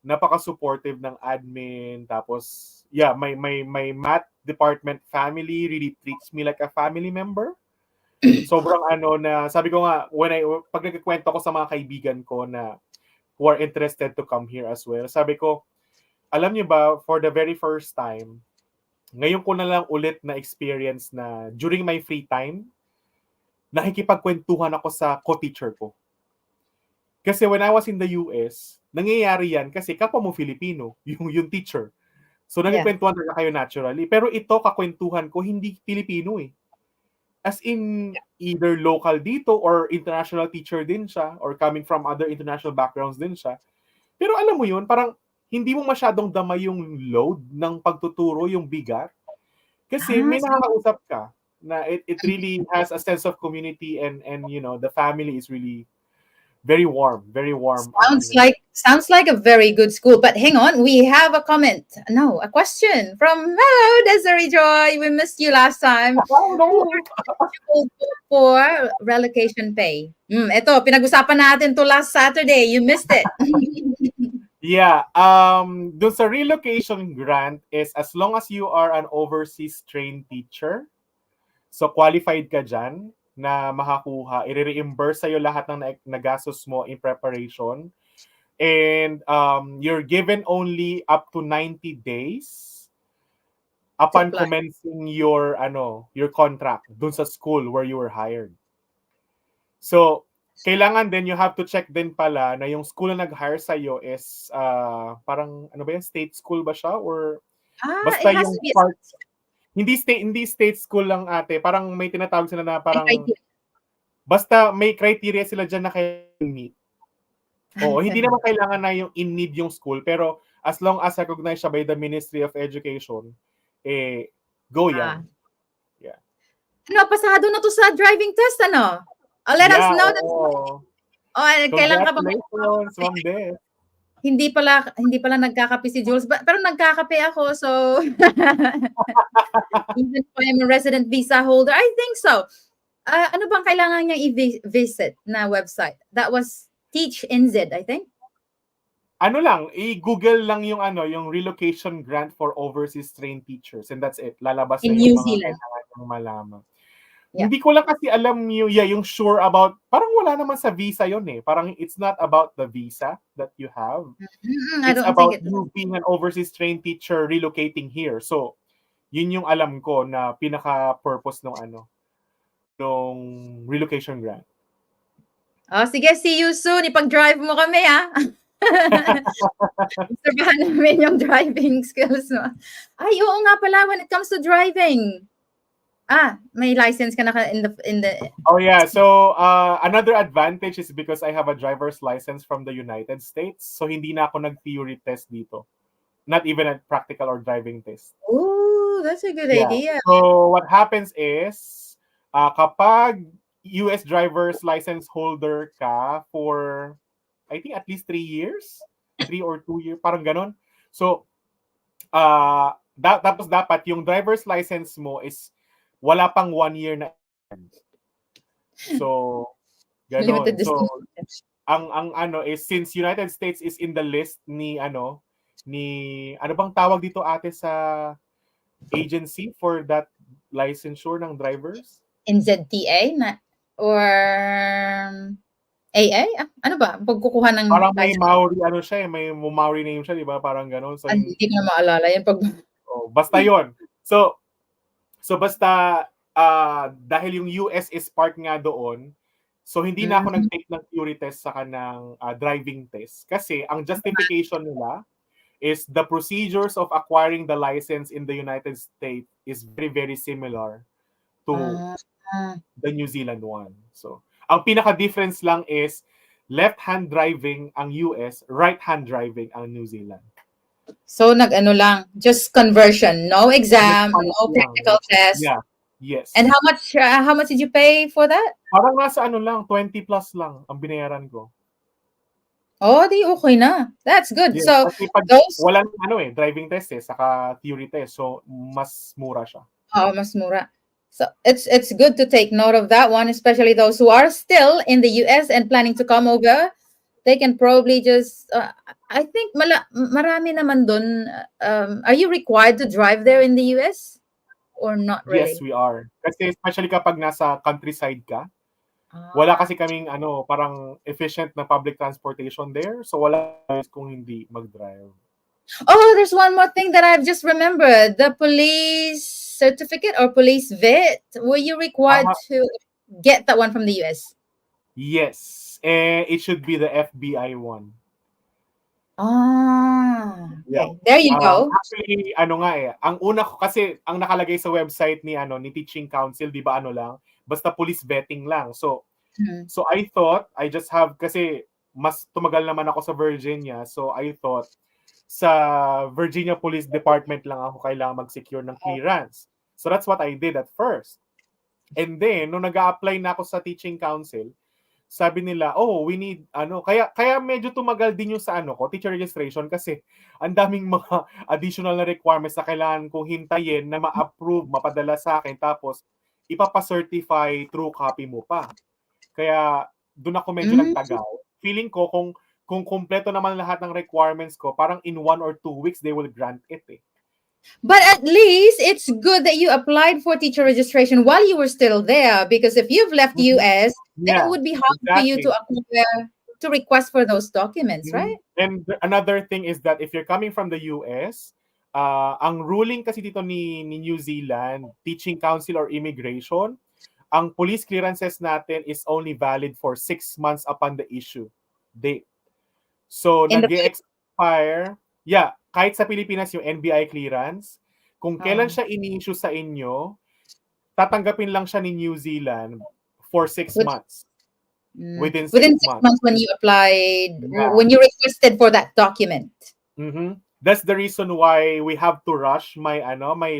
napaka-supportive ng admin. Tapos, yeah, my math department family really treats me like a family member. Sobrang na, sabi ko nga, pag nagkikwento ko sa mga kaibigan ko na who are interested to come here as well, sabi ko, alam niyo ba, for the very first time, ngayon ko na lang ulit na experience na during my free time, nakikipagkwentuhan ako sa co-teacher ko. Kasi when I was in the US, nangyayari yan kasi kapwa mo Filipino, yung teacher. So nagkikwentuhan talaga kayo naturally. Pero ito, kakwentuhan ko, hindi Filipino eh. As in, either local dito or international teacher din siya or coming from other international backgrounds din siya. Pero alam mo yun, parang hindi mo masyadong damay yung load ng pagtuturo, yung bigat. Kasi may So nakakausap ka na it really has a sense of community and you know, the family is really very warm, very warm ang ano nila. sounds like a very good school. But hang on, we have a comment. No, a question from hello, Desiree Joy. We missed you last time. Oh Who are no! eligible for relocation pay? Ito, pinag-usapan natin to last Saturday. You missed it. Yeah, dun sa relocation grant is as long as you are an overseas trained teacher, so qualified ka dyan na makakuha, i-reimburse sa'yo lahat ng nagastos mo in preparation. And you're given only up to 90 days upon apply. commencing your contract dun sa school where you were hired. So, kailangan din you have to check din pala na yung school na nag-hire sa iyo is parang ano ba yan, state school ba siya or basta It has to yung be part hindi state school lang ate, parang may tinatawag sila na parang criteria. basta may criteria sila diyan na kailangan meet. Oo, hindi naman kailangan na yung in need yung school pero as long as recognized siya by the Ministry of Education, go yan. Yeah. Ano, pasado na to sa driving test, ano? Let us Yeah, know that. oo. Kailan ka ba? Congratulations, Ma'am Des. Hindi pala nagkakape si Jules, pero nagkakape ako, so even if I'm a resident visa holder, I think so. Ano bang kailangan niyang i-visit na website? That was Teach NZ, I think. Ano lang, i-Google lang yung yung relocation grant for overseas trained teachers and that's it. Lalabas In na New yung mga Zealand. kailangan ng malaman. Yeah. Hindi ko lang kasi alam yung sure about, parang wala naman sa visa yon eh. Parang it's not about the visa that you have. I It's don't about think you being an overseas trained teacher relocating here. So, yun yung alam ko na pinaka-purpose nung relocation grant. Oh, sige, see you soon. Ipag-drive mo kami, ha? Obserbahan namin yung driving skills mo. Ay, oo nga pala, when it comes to driving, may license ka na in the Oh yeah, so another advantage is because I have a driver's license from the United States, so hindi na ako nag-theory test dito. Not even a practical or driving test. Oh, that's a good idea. So what happens is kapag US driver's license holder ka for I think at least 3 years, 3 or 2 years, parang ganon. So tapos dapat yung driver's license mo is wala pang 1 year na. So ganon. So ang is since United States is in the list ni ano bang tawag dito ate sa agency for that licensure ng drivers? NZTA or AA? Ano ba? Pagkukuha ng Parang may Maori siya may Maori name siya, di ba? Parang ganon. So hindi ko na maalala yan basta yon. So basta dahil yung US is part nga doon, so hindi na ako nag-take ng theory test sa kanang driving test kasi ang justification nila is the procedures of acquiring the license in the United States is very very similar to the New Zealand one. So ang pinaka-difference lang is left-hand driving ang US, right-hand driving ang New Zealand. So nag-ano lang, just conversion, no exam, no practical test. Yeah. Yes. And how much did you pay for that? Parang nasa lang, 20 plus lang ang binayaran ko. Oh, di okay na. That's good. Yes, So kasi pag those walang driving test saka theory test. So mas mura siya. mas mura. So it's good to take note of that one, especially those who are still in the US and planning to come over. They can probably just I think marami naman dun. Are you required to drive there in the US or not really? Yes, we are. Kasi especially kapag nasa countryside ka, wala kasi kaming parang efficient na public transportation there. So wala kung hindi mag-drive. Oh, there's one more thing that I've just remembered. The police certificate or police vet. Were you required to get that one from the US? Yes. It should be the FBI one. Okay. Yeah. There you go. Actually, ang una ko kasi ang nakalagay sa website ni Teaching Council, 'di ba lang, basta police vetting lang. So I thought I just have kasi mas tumagal naman ako sa Virginia. So I thought, sa Virginia Police Department lang ako kailangan mag-secure ng clearance. So that's what I did at first. And then, nung nag-a-apply na ako sa teaching council, sabi nila, oh, we need, kaya medyo tumagal din yung sa teacher registration kasi ang daming mga additional na requirements na kailangan kong hintayin na ma-approve, mapadala sa akin, tapos ipapa-certify through copy mo pa. Kaya doon ako medyo nagtagal. Feeling ko kung kumpleto naman lahat ng requirements ko, parang in 1 or 2 weeks they will grant it eh. But at least it's good that you applied for teacher registration while you were still there, because if you've left the US, then it would be hard for you to acquire, to request for those documents, right? And another thing is that if you're coming from the US, ang ruling kasi dito ni New Zealand, Teaching Council or Immigration, ang police clearances natin is only valid for 6 months upon the issue date. So, nag-expire, kahit sa Pilipinas yung NBI clearance, kung kailan siya ini-issue sa inyo, tatanggapin lang siya ni New Zealand for 6 months. Within 6 months when you applied, when you requested for that document. That's the reason why we have to rush my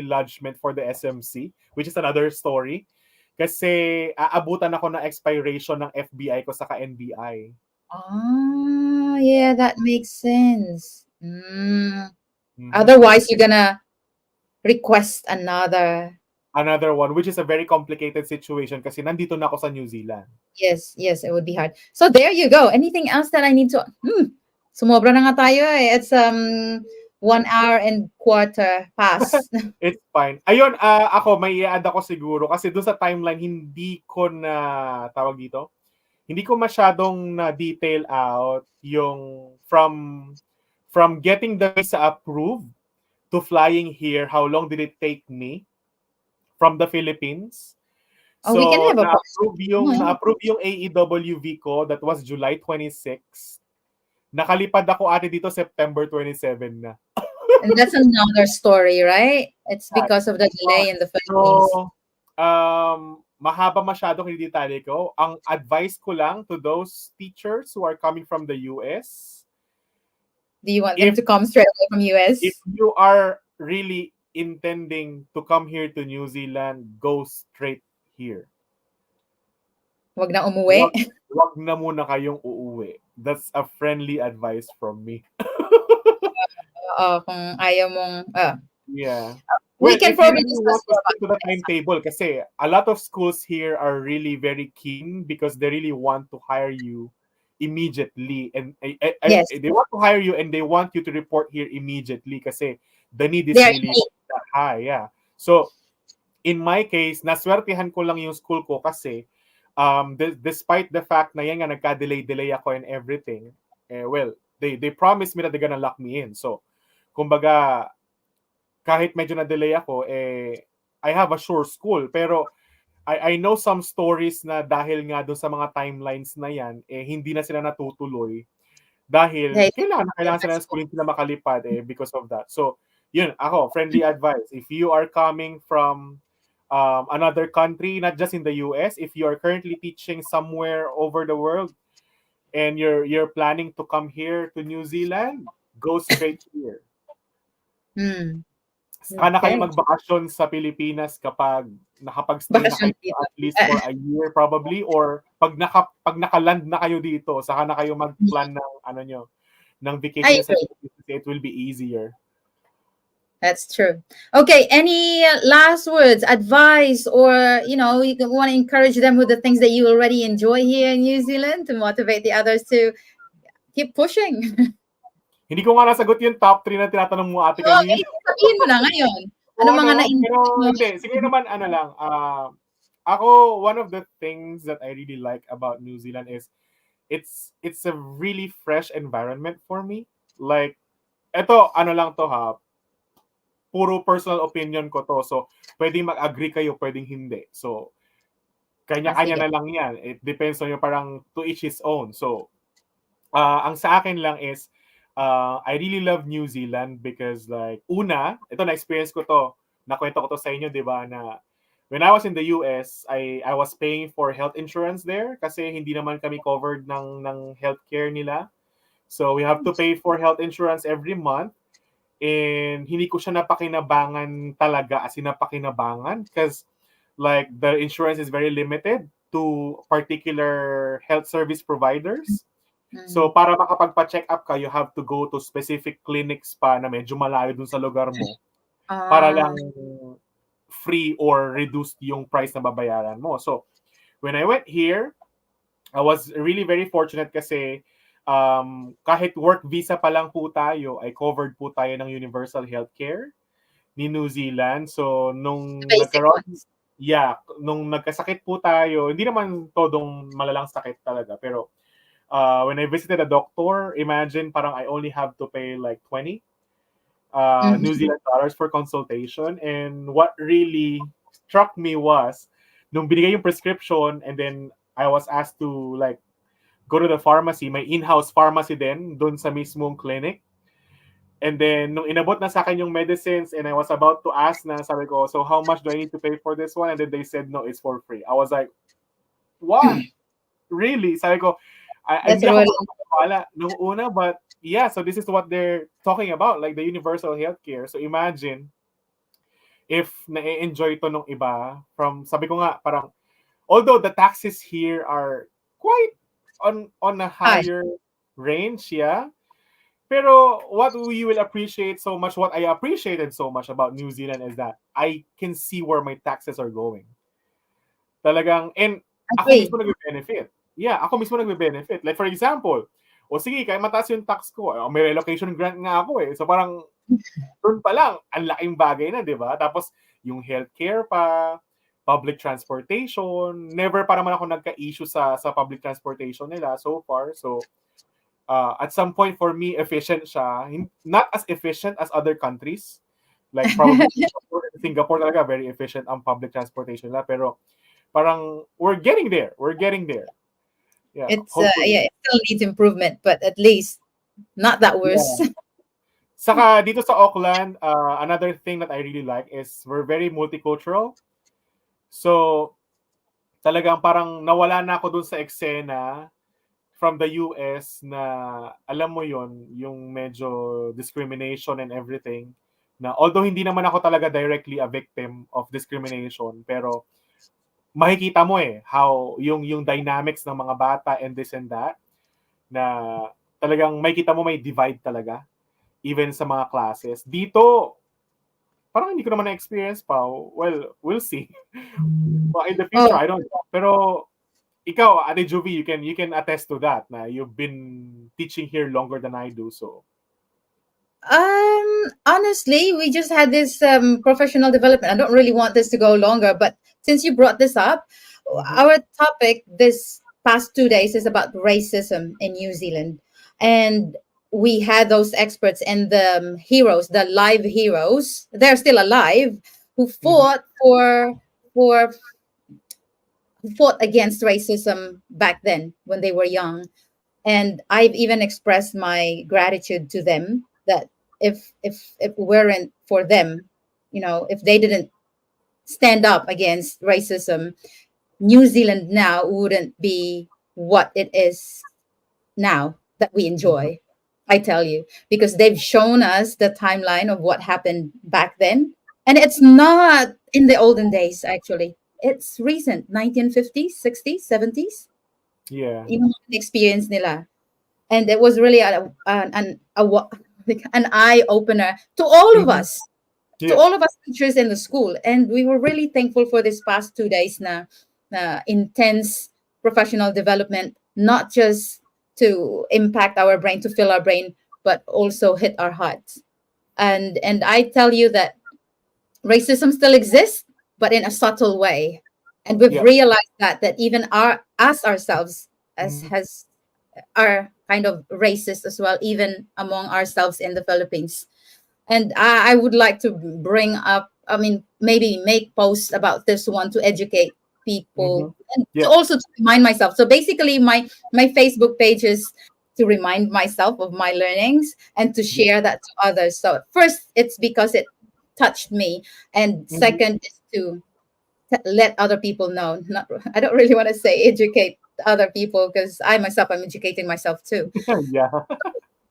lodgement for the SMC, which is another story. Kasi aabutan ako ng expiration ng FBI ko sa NBI. Yeah, that makes sense. Otherwise, you're gonna request another one, which is a very complicated situation kasi nandito na ako sa New Zealand. Yes, it would be hard. So there you go. Anything else that I need to... Sumobra na nga tayo eh. It's 1 hour and quarter past. It's fine. Ayun, ako, may i-add ako siguro kasi doon sa timeline, hindi ko na, tawag dito, hindi ko masyadong na-detail out yung from getting the visa approved to flying here, how long did it take me from the Philippines? So, we can have a na-approve yung AEWV ko, that was July 26. Nakalipad ako ate dito September 27 na. And that's another story, right? It's because of the delay in the Philippines. So, mahaba masyado hindi detalye ko. Ang advice ko lang to those teachers who are coming from the US. Do you want them to come straight away from US? If you are really intending to come here to New Zealand, go straight here. Wag na umuwi? Wag na muna kayong uuwi. That's a friendly advice from me. Kung ayaw mong... Yeah. We can probably discuss to the timetable kasi a lot of schools here are really very keen because they really want to hire you immediately, and they want to hire you and they want you to report here immediately kasi the need is really high. Yeah. So in my case, naswertihan ko lang yung school ko kasi despite the fact na yan nga nagka-delay ako and everything, they promised me that they're gonna lock me in. So kumbaga, kahit medyo na-delay ako, I have a sure school. Pero I know some stories na dahil nga doon sa mga timelines na yan, hindi na sila natutuloy. Dahil kailangan sila ng school, hindi sila makalipad because of that. So, yun, ako, friendly advice. If you are coming from another country, not just in the US, if you are currently teaching somewhere over the world, and you're planning to come here to New Zealand, go straight here. Sana kayo magbakasyon sa Pilipinas kapag nakapag-stay na kayo at least for a year probably, or pag nakaland na kayo dito, saka na kayo mag-plan ng vacation sa Pilipinas, it will be easier. That's true. Okay, any last words, advice, or you want to encourage them with the things that you already enjoy here in New Zealand to motivate the others to keep pushing? Hindi ko nga nasagot yung top 3 na tinatanong mo ate kanina. Sabihin mo na ngayon. Ano mga na-enjoy mo? Hindi, siguro naman ako, one of the things that I really like about New Zealand is it's a really fresh environment for me. Like, eto, lang to ha, puro personal opinion ko to. So, pwedeng mag-agree kayo, pwedeng hindi. So, kanya-kanya na lang yan. It depends on parang to each his own. So, ang sa akin lang is, I really love New Zealand because like, una, ito na-experience ko to, nakwento ko to sa inyo, di ba, na when I was in the US, I was paying for health insurance there kasi hindi naman kami covered ng healthcare nila. So we have to pay for health insurance every month. And hindi ko siya napakinabangan talaga as in napakinabangan because like the insurance is very limited to particular health service providers. So Mm. para makapagpa-check up ka, you have to go to specific clinics pa na medyo malayo dun sa lugar mo para Ah, lang free or reduced yung price na babayaran mo. So when I went here, I was really very fortunate kasi kahit work visa pa lang po tayo, ay covered po tayo ng universal healthcare ni New Zealand. So the nung basic nagkaroon, ones. yeah, nung nagkasakit po tayo, hindi naman todong malalang sakit talaga, pero when I visited a doctor, imagine parang I only have to pay like 20 New Mhm. Zealand dollars for consultation. And what really struck me was nung binigay yung prescription and then I was asked to like go to the pharmacy, may in-house pharmacy din doon sa mismong clinic. And then nung inabot na sa akin yung medicines and I was about to ask na sabi ko, so how much do I need to pay for this one? And then they said no, it's for free. I was like, what? Really? Sabi ko, That's hindi ako really makapaniwala nung una, but yeah, so this is what they're talking about, like the universal healthcare. So imagine if na-enjoy to nung iba from, sabi ko nga, parang, although the taxes here are quite on a high. higher range, yeah. Pero what we will appreciate so much, what I appreciated so much about New Zealand is that I can see where my taxes are going. Talagang, and ako Agree. mismo nagbe-benefit. Yeah, ako mismo nagbe-benefit. Like for example, o sige, kaya mataas yung tax ko, may relocation grant nga ako eh. So parang, doon pa lang, ang laking bagay na, di ba? Tapos, yung healthcare pa, public transportation, never pa naman ako nagka-issue sa public transportation nila so far. So, at some point for me, efficient siya. Not as efficient as other countries. Like probably Singapore talaga, very efficient ang public transportation nila. Pero parang we're getting there. We're getting there. Yeah, It's hopefully. yeah, it still needs improvement, but at least not that worse. Yeah. Saka dito sa Auckland, another thing that I really like is we're very multicultural. So, talagang parang nawala na ako dun sa eksena from the US na alam mo yon yung medyo discrimination and everything. Na although hindi naman ako talaga directly a victim of discrimination, pero makikita mo eh how yung dynamics ng mga bata and this and that na talagang makikita mo may divide talaga even sa mga classes. Dito, parang hindi ko naman na-experience pa. Well, we'll see. Well, in the future, Oh, I don't know. Pero ikaw, Ate Juvie, you can attest to that na you've been teaching here longer than I do. So, honestly, we just had this professional development. I don't really want this to go longer, but since you brought this up, mhm, our topic this past 2 days is about racism in New Zealand, and we had those experts and the heroes, the live heroes. They're still alive, who mhm, for who fought against racism back then when they were young. And I've even expressed my gratitude to them that if it weren't for them, if they didn't stand up against racism, New Zealand now wouldn't be what it is now that we mhm, enjoy. I tell you, because they've shown us the timeline of what happened back then. And it's not in the olden days, actually. It's recent, 1950s, 60s, 70s. yeah, Even the experience nila. And it was really an eye opener mhm, to yeah, all of us teachers in the school. And we were really thankful for this past 2 days na intense professional development, not just to impact our brain, to fill our brain, but also hit our hearts. And I tell you that racism still exists, but in a subtle way. And we've yeah, realized that even our us ourselves as mhm, has are kind of racist as well, even among ourselves in the Philippines. And I would like to bring up, I mean, maybe make posts about this one to educate people mhm, and to yeah, also to remind myself. So basically, my Facebook page is to remind myself of my learnings and to yeah, share that to others. So first, it's because it touched me, and mhm, second is to let other people know. Not, I don't really want to say educate other people because I myself, I'm educating myself too. Yeah.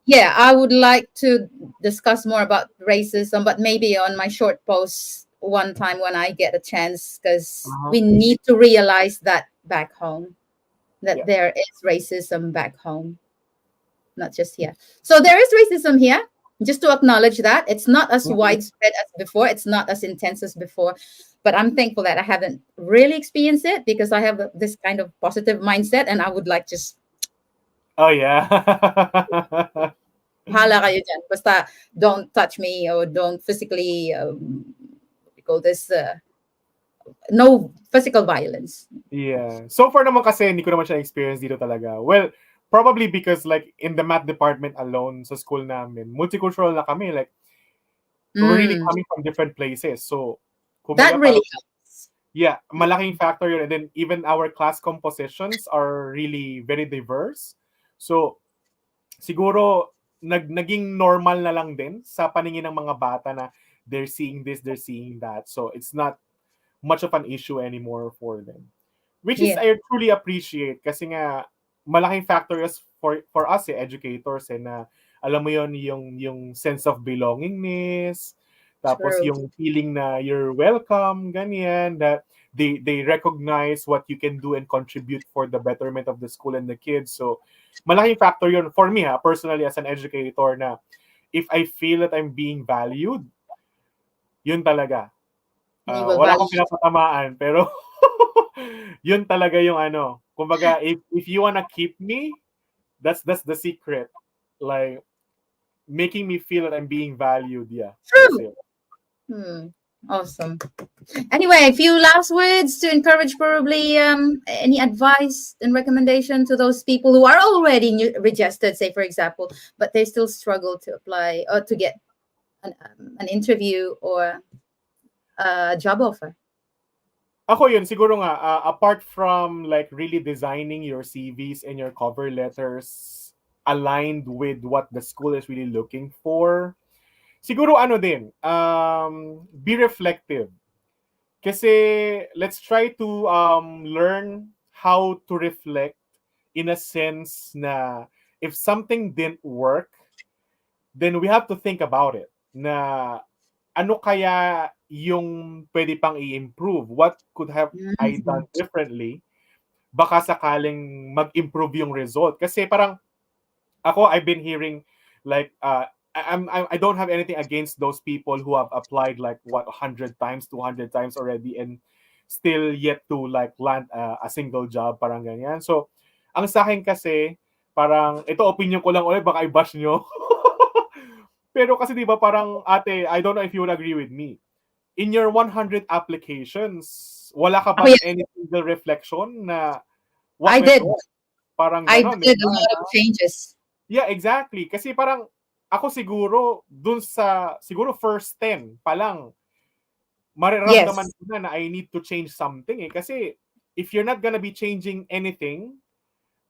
Yeah, I would like to discuss more about racism, but maybe on my short post one time when I get a chance, because Uh-huh. we need to realize that back home, that Yeah. there is racism back home, not just here. So there is racism here. Just to acknowledge that it's not as Mhm. widespread as before, it's not as intense as before, but I'm thankful that I haven't really experienced it because I have this kind of positive mindset, and I would like just Oh yeah. bahala kayo dyan. Basta don't touch me or don't physically what do you call this no physical violence. Yeah. So far naman kasi hindi ko naman siya experience dito talaga. Well, probably because like in the math department alone sa school namin, multicultural na kami. Like we're really Mm, coming from different places. So, that kumbaga really parang helps. yeah, malaking factor yun. And then even our class compositions are really very diverse. So, siguro naging normal na lang din sa paningin ng mga bata na they're seeing this, they're seeing that. So, it's not much of an issue anymore for them. Which is Yeah, I truly appreciate kasi nga malaking factor is for us educators na alam mo yon yung sense of belongingness, tapos true. yung feeling na you're welcome, ganyan, that they recognize what you can do and contribute for the betterment of the school and the kids. So malaking factor yon for me personally as an educator na if I feel that I'm being valued, yun talaga. You will Wala value. akong pinapatamaan, pero yun talaga yung ano, kumbaga if you wanna keep me, that's the secret. Like making me feel that I'm being valued, yeah. That's True. it. Hmm. Awesome. Anyway, a few last words to encourage, probably any advice and recommendation to those people who are already registered, say for example, but they still struggle to apply or to get an interview or a job offer. Ako yun, siguro nga, apart from like really designing your CVs and your cover letters aligned with what the school is really looking for, siguro ano din, be reflective. Kasi let's try to learn how to reflect in a sense na if something didn't work, then we have to think about it. Na ano kaya yung pwede pang i-improve? What could have I done Mhm. differently? Baka sakaling mag-improve yung result. Kasi parang ako, I've been hearing like I don't have anything against those people who have applied like what 100 times, 200 times already and still yet to like land a single job parang ganyan. So, ang sa akin kasi parang ito opinion ko lang ulit baka i-bash nyo. Pero kasi 'di ba parang ate, I don't know if you would agree with me. In your 100 applications, wala ka Oh bang yeah, any single reflection na what I went did. wrong? Parang I ganon, 'di did a ba? lot of changes. Yeah, exactly. Kasi parang ako siguro dun sa siguro first 10 pa lang mararamdaman Yes, ko na I need to change something kasi if you're not gonna be changing anything,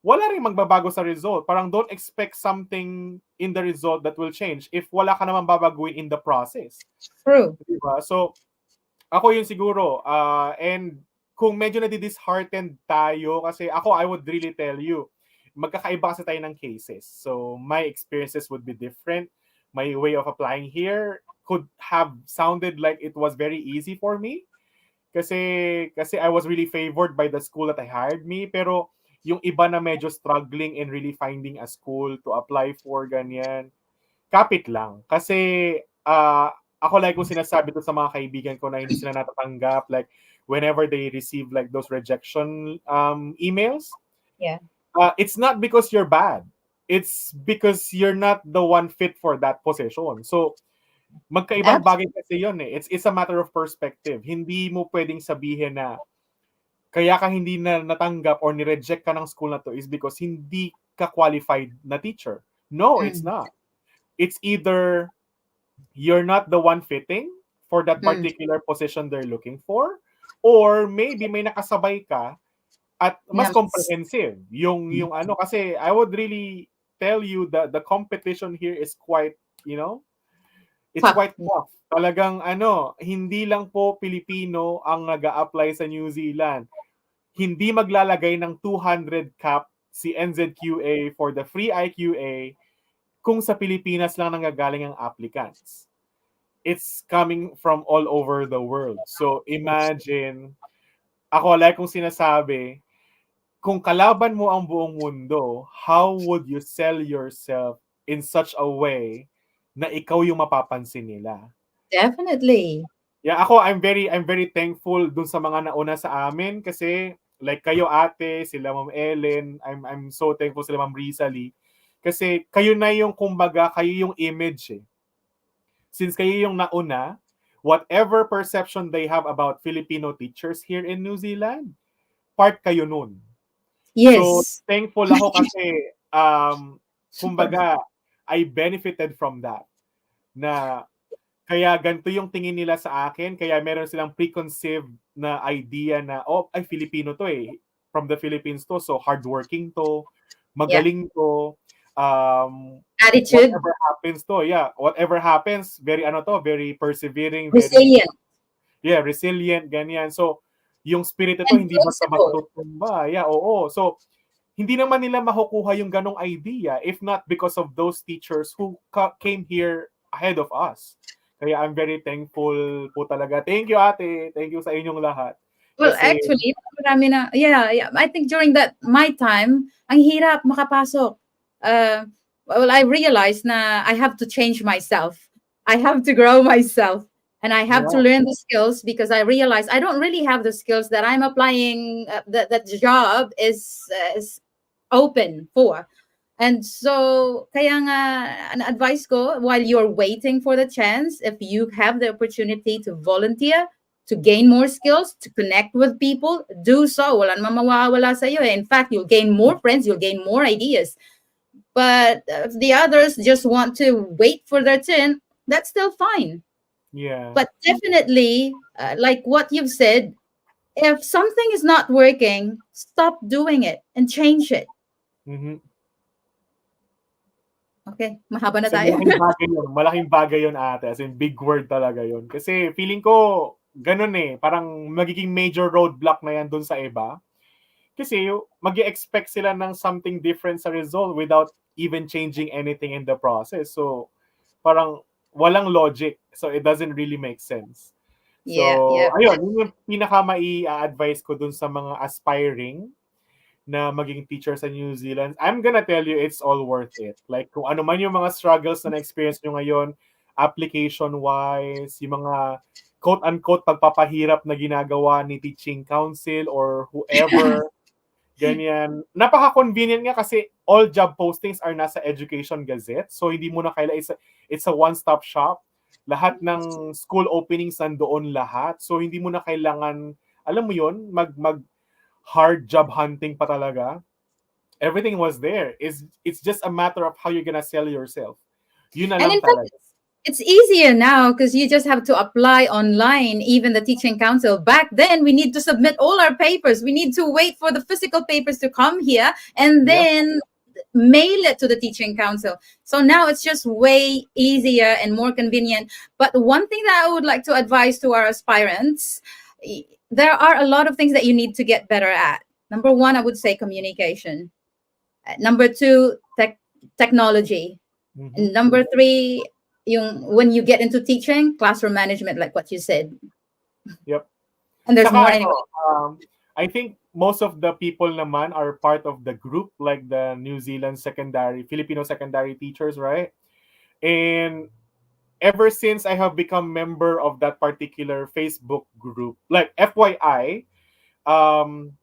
wala ring magbabago sa result. Parang don't expect something in the result that will change if wala ka naman babaguhin in the process. true. Diba? So, ako yun siguro. And kung medyo nadi-disheartened tayo, kasi ako, I would really tell you, magkakaiba kasi tayo ng cases. So, my experiences would be different. My way of applying here could have sounded like it was very easy for me. Kasi I was really favored by the school that I hired me. Pero yung iba na medyo struggling and really finding a school to apply for, ganyan, kapit lang. Kasi, ako like kung sinasabi ko sa mga kaibigan ko na hindi sila natatanggap, like, whenever they receive like those rejection emails, Yeah, it's not because you're bad. It's because you're not the one fit for that position. So, magkaibang bagay absolutely. kasi yun eh. It's a matter of perspective. Hindi mo pwedeng sabihin na kaya ka hindi na natanggap or ni-reject ka ng school na to is because hindi ka qualified na teacher. No, it's Mm, not. It's either you're not the one fitting for that mm, particular position they're looking for, or maybe may nakasabay ka at mas yes. comprehensive yung ano, kasi I would really tell you that the competition here is quite, you know, It's Tough. quite tough. Talagang ano, hindi lang po Pilipino ang nag-a-apply sa New Zealand. Hindi maglalagay ng 200 cap si NZQA for the free IQA kung sa Pilipinas lang nanggagaling ang applicants. It's coming from all over the world. So imagine, ako like kong sinasabi, kung kalaban mo ang buong mundo, how would you sell yourself in such a way na ikaw yung mapapansin nila? Definitely. Yeah, ako I'm very thankful dun sa mga nauna sa amin kasi like kayo ate, sila Ma'am Ellen, I'm so thankful sila Ma'am Rizali kasi kayo na yung kumbaga, kayo yung image eh. Since kayo yung nauna, whatever perception they have about Filipino teachers here in New Zealand, part kayo nun. So, Yes. thankful ako kasi, kumbaga, I benefited from that. Na, kaya ganito yung tingin nila sa akin, kaya meron silang preconceived na idea na, oh, ay, Filipino to eh. From the Philippines to, so hardworking to, Yeah. magaling to, Attitude. whatever happens to, yeah, whatever happens, very persevering, very, Resilient. yeah, resilient, ganyan. So, yung spirit ito, And hindi basta principled. matutumba. Yeah, oo. So, hindi naman nila makukuha yung ganong idea if not because of those teachers who came here ahead of us. Kaya I'm very thankful po talaga. Thank you, ate. Thank you sa inyong lahat. Well, Kasi, actually, marami na, yeah. I think during that, my time, ang hirap makapasok. Well, I realized na I have to change myself. I have to grow myself. And I have to yeah. learn the skills because I realized I don't really have the skills that I'm applying, that the job is open for. And so, kaya nga, an advice ko, while you're waiting for the chance, if you have the opportunity to volunteer, to gain more skills, to connect with people, do so. Wala namang mawawala sa iyo. In fact, you'll gain more friends, you'll gain more ideas. But if the others just want to wait for their turn, that's still fine. Yeah. But definitely, like what you've said, if something is not working, stop doing it and change it. Mm-hmm. Okay, mahaba na So, tayo. malaking bagay yun. Malaking bagay yun, ate. As in, big word talaga yun. Kasi, feeling ko, ganun eh. Parang magiging major roadblock na yan dun sa iba. Kasi, mag-expect sila ng something different sa result without even changing anything in the process. So, parang walang logic. So, it doesn't really make sense. So, Yeah. ayun. Yun yung pinaka-mai-advise ko dun sa mga aspiring na maging teacher sa New Zealand. I'm gonna tell you, it's all worth it. Like, kung ano man yung mga struggles na na-experience nyo ngayon, application-wise, yung mga quote-unquote pagpapahirap na ginagawa ni teaching council or whoever, ganyan. Napaka-convenient nga kasi all job postings are nasa Education Gazette. So, hindi mo na kailangan, it's a one-stop shop. Lahat ng school openings nandoon lahat. So, hindi mo na kailangan, alam mo yun, mag hard job hunting pa talaga. Everything was there. It's just a matter of how you're gonna sell yourself. Yun na And lang in fact, talaga. it's easier now because you just have to apply online, even the teaching council. Back then, we need to submit all our papers. We need to wait for the physical papers to come here and Yep. then mail it to the teaching council. So now it's just way easier and more convenient. But one thing that I would like to advise to our aspirants, there are a lot of things that you need to get better at. Number one, I would say communication. Number two, technology. Mhm. And number three, when you get into teaching, classroom management, like what you said. Yep. And there's more Saka anyway. I think most of the people naman are part of the group, like the New Zealand Filipino secondary teachers, right? And ever since I have become member of that particular Facebook group, like FYI,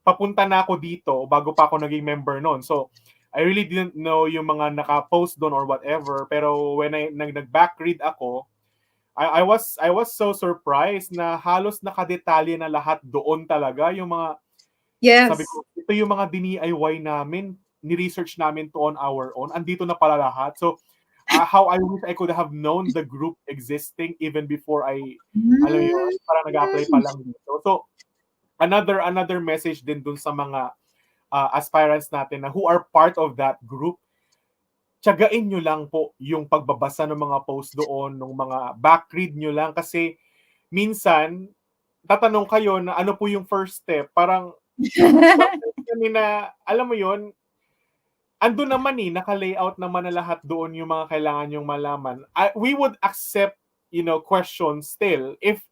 papunta na ako dito bago pa ako naging member noon. So, I really didn't know yung mga naka-post doon or whatever. Pero when nag-backread ako, I was so surprised na halos nakadetalye na lahat doon talaga. Yung mga, sabi Yes. ko, ito yung mga DIY namin, ni-research namin to on our own. Andito na pala lahat. So, how I wish I could have known the group existing even before alam mo yun, parang nag-apply pa lang dito. So, another message din dun sa mga aspirants natin na who are part of that group, tiyagain nyo lang po yung pagbabasa ng mga post doon, ng mga backread nyo lang kasi minsan tatanong kayo na ano po yung first step. Parang surprise kami na, alam mo yon, ando naman naka-layout naman na lahat doon yung mga kailangan yung malaman. We would accept, questions still if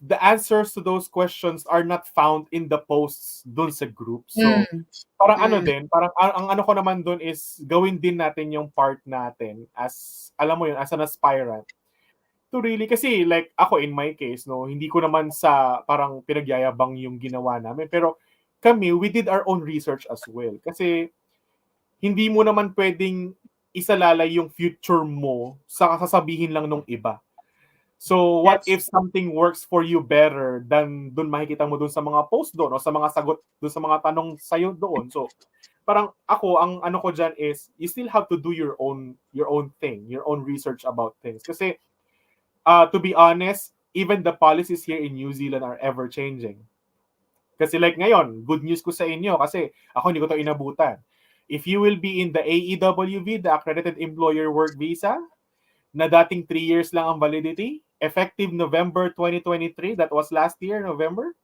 the answers to those questions are not found in the posts doon sa group. So, Mm, parang ano mm. din, parang ang ano ko naman doon is gawin din natin yung part natin as, alam mo yun, as an aspirant to really, kasi like ako in my case, no, hindi ko naman sa parang pinagyayabang yung ginawa namin, pero kami, we did our own research as well. Kasi hindi mo naman pwedeng isalalay yung future mo sa sasabihin lang nung iba. So, what That's if something works for you better than dun makikita mo dun sa mga post doon o sa mga sagot dun sa mga tanong sa'yo doon. So, parang ako, ang ano ko dyan is, you still have to do your own thing, your own research about things. Kasi, to be honest, even the policies here in New Zealand are ever changing. Kasi like ngayon, good news ko sa inyo kasi ako hindi ko to inabutan. If you will be in the AEWV, the Accredited Employer Work Visa, na dating 3 years lang ang validity, effective November 2023, that was last year, November,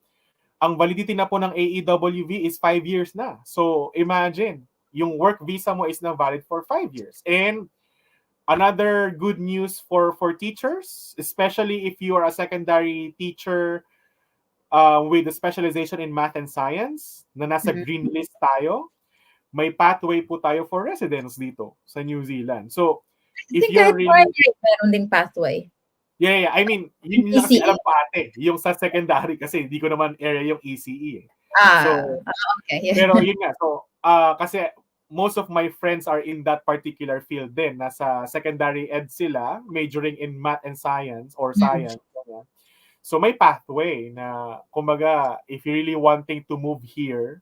ang validity na po ng AEWV is 5 years na. So imagine, yung work visa mo is now valid for 5 years. And another good news for teachers, especially if you are a secondary teacher with a specialization in math and science, na nasa mm. green list tayo, may pathway po tayo for residence dito sa New Zealand. So, I if think you're kahit really, primary meron ding pathway. yeah, I mean, yun lang kasi ECE. alam ko ate, yung sa secondary kasi hindi ko naman area yung ECE eh. So, Okay. Yeah. pero yun nga, so, kasi most of my friends are in that particular field din. Nasa secondary ed sila, majoring in math and science or Mm. science. So, may pathway na, kumbaga, if you're really wanting to move here,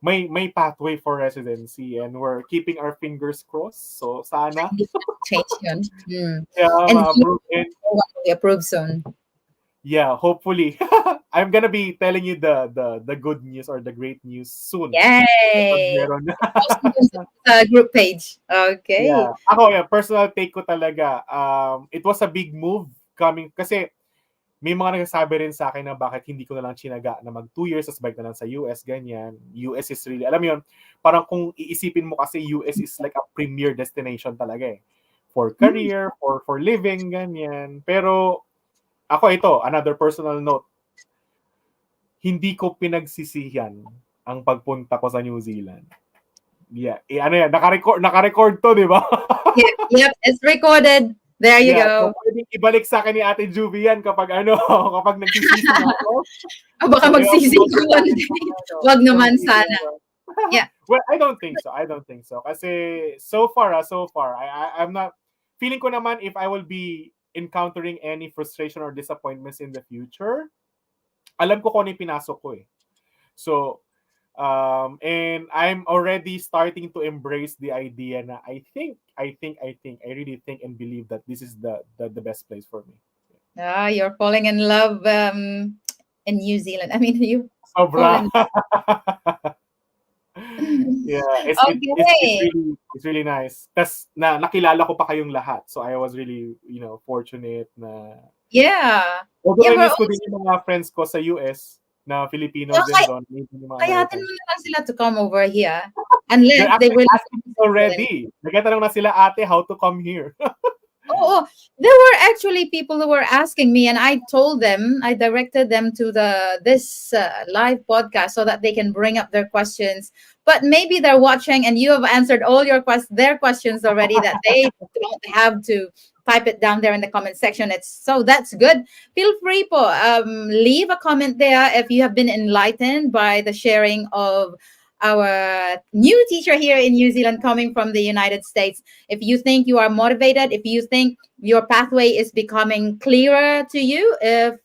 may pathway for residency and we're keeping our fingers crossed. So, sana, Hindi pa change yun. Mm. yeah, And you ma-approve. And will be approved soon. yeah, hopefully. I'm gonna be telling you the good news or the great news soon. Kapag Yay! meron na. Post mo dun sa group page. Okay. Yeah. Ako, yeah, personal take ko talaga. It was a big move coming kasi may mga nagsasabi rin sa akin na bakit hindi ko na lang chinaga na mag 2 years as bike na lang sa US, ganyan. US is really, alam mo yun, parang kung iisipin mo kasi US is like a premier destination talaga eh. For Mm. career, for living, ganyan. Pero ako ito, another personal note, hindi ko pinagsisihan ang pagpunta ko sa New Zealand. Yeah, ano yan, naka-record to, di ba? Yep, it's recorded. There you Yeah, go. so pwedeng ibalik sa akin ni Ate Juvie yan kapag kapag nagsisisi na ako. Baka So, magsisi i-upload ka ko one sa day. mga, Wag naman mga sana. video. Yeah. Well, I don't think so. Kasi so far, I'm not, feeling ko naman if I will be encountering any frustration or disappointments in the future, alam ko kung ano yung pinasok ko eh. So, and I'm already starting to embrace the idea na I really think and believe that this is the best place for me. You're falling in love in New Zealand. I mean, you Sobra. fall in Yeah, Okay. it's really nice. Tas nakilala ko pa kayong lahat. So I was really, fortunate na, Yeah. although Yeah, I we're miss ko din also yung mga friends ko sa US na Filipinos well, din doon, yung mga kayatin Americans. mo na lang sila to come over here. They're Unless they actually really asking me already. Nagtatanong na sila, ate, how to come here. Oh, there were actually people who were asking me, and I told them, I directed them to this live podcast so that they can bring up their questions. But maybe they're watching, and you have answered all their questions already. That they don't have to type it down there in the comment section. That's good. Feel free, po, leave a comment there if you have been enlightened by the sharing of our new teacher here in New Zealand coming from the United States. If you think you are motivated, if you think your pathway is becoming clearer to you, if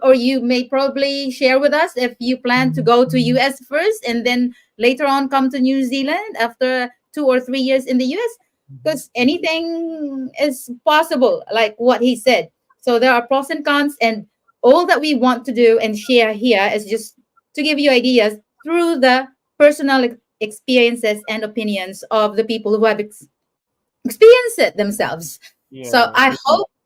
or you may probably share with us if you plan to go to US first and then later on come to New Zealand after 2 or 3 years in the US, because anything is possible, like what he said. So there are pros and cons, and all that we want to do and share here is just to give you ideas through the personal experiences and opinions of the people who have experienced it themselves. So Yes.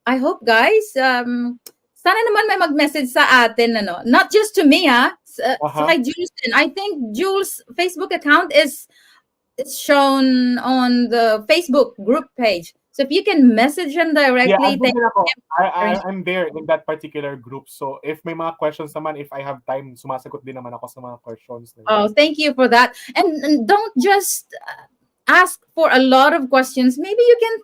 I hope guys, sana naman may mag-message sa atin, ano, not just to me, ha, sa Uh-huh. kay Jules din. I think Jules' Facebook account is shown on the Facebook group page. So if you can message him Yeah, directly, andun thank din ako. you very much. I'm there in that particular group. So, if may mga questions naman, if I have time, sumasagot din naman ako sa mga questions nila. Oh, thank you for that. And don't just ask for a lot of questions. Maybe you can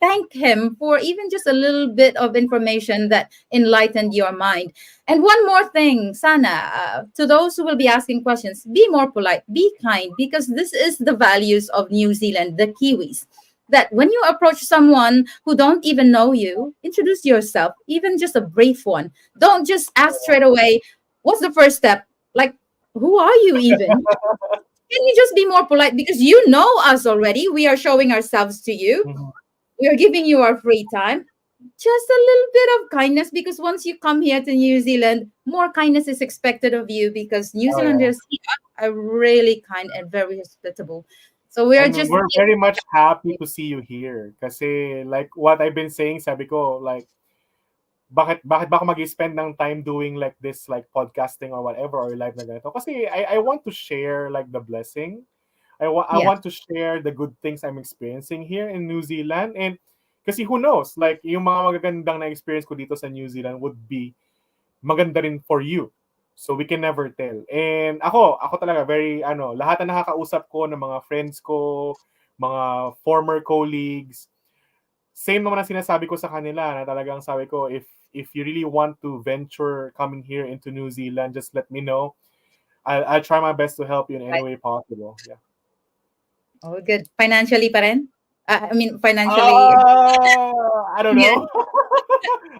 thank him for even just a little bit of information that enlightened your mind. And one more thing, Sana, to those who will be asking questions, be more polite, be kind, because this is the values of New Zealand, the Kiwis. That when you approach someone who don't even know you, introduce yourself, even just a brief one. Don't just ask straight away, what's the first step? Like, who are you even? Can you just be more polite? Because you know us already. We are showing ourselves to you. Mhm. We are giving you our free time. Just a little bit of kindness, because once you come here to New Zealand, more kindness is expected of you, because New Oh, yeah. Zealanders here are really kind and very hospitable. So we are And just we're very much happy to see you here. Kasi, like, what I've been saying, sabi ko, like, bakit ba ako mag-spend ng time doing like this, like podcasting or whatever, or live na ganito? Kasi I want to share like the blessing. I yeah, want to share the good things I'm experiencing here in New Zealand. And kasi who knows, like yung mga magagandang na experience ko dito sa New Zealand would be maganda rin for you. So we can never tell. And ako talaga very lahat na nakakausap ko ng mga friends ko, mga former colleagues, same naman ang sinasabi ko sa kanila na talagang sabi ko, if you really want to venture coming here into New Zealand, just let me know. I'll try my best to help you in any right. way possible. Yeah. Oh, good. Financially pa rin? I mean, financially. I don't Yeah. know.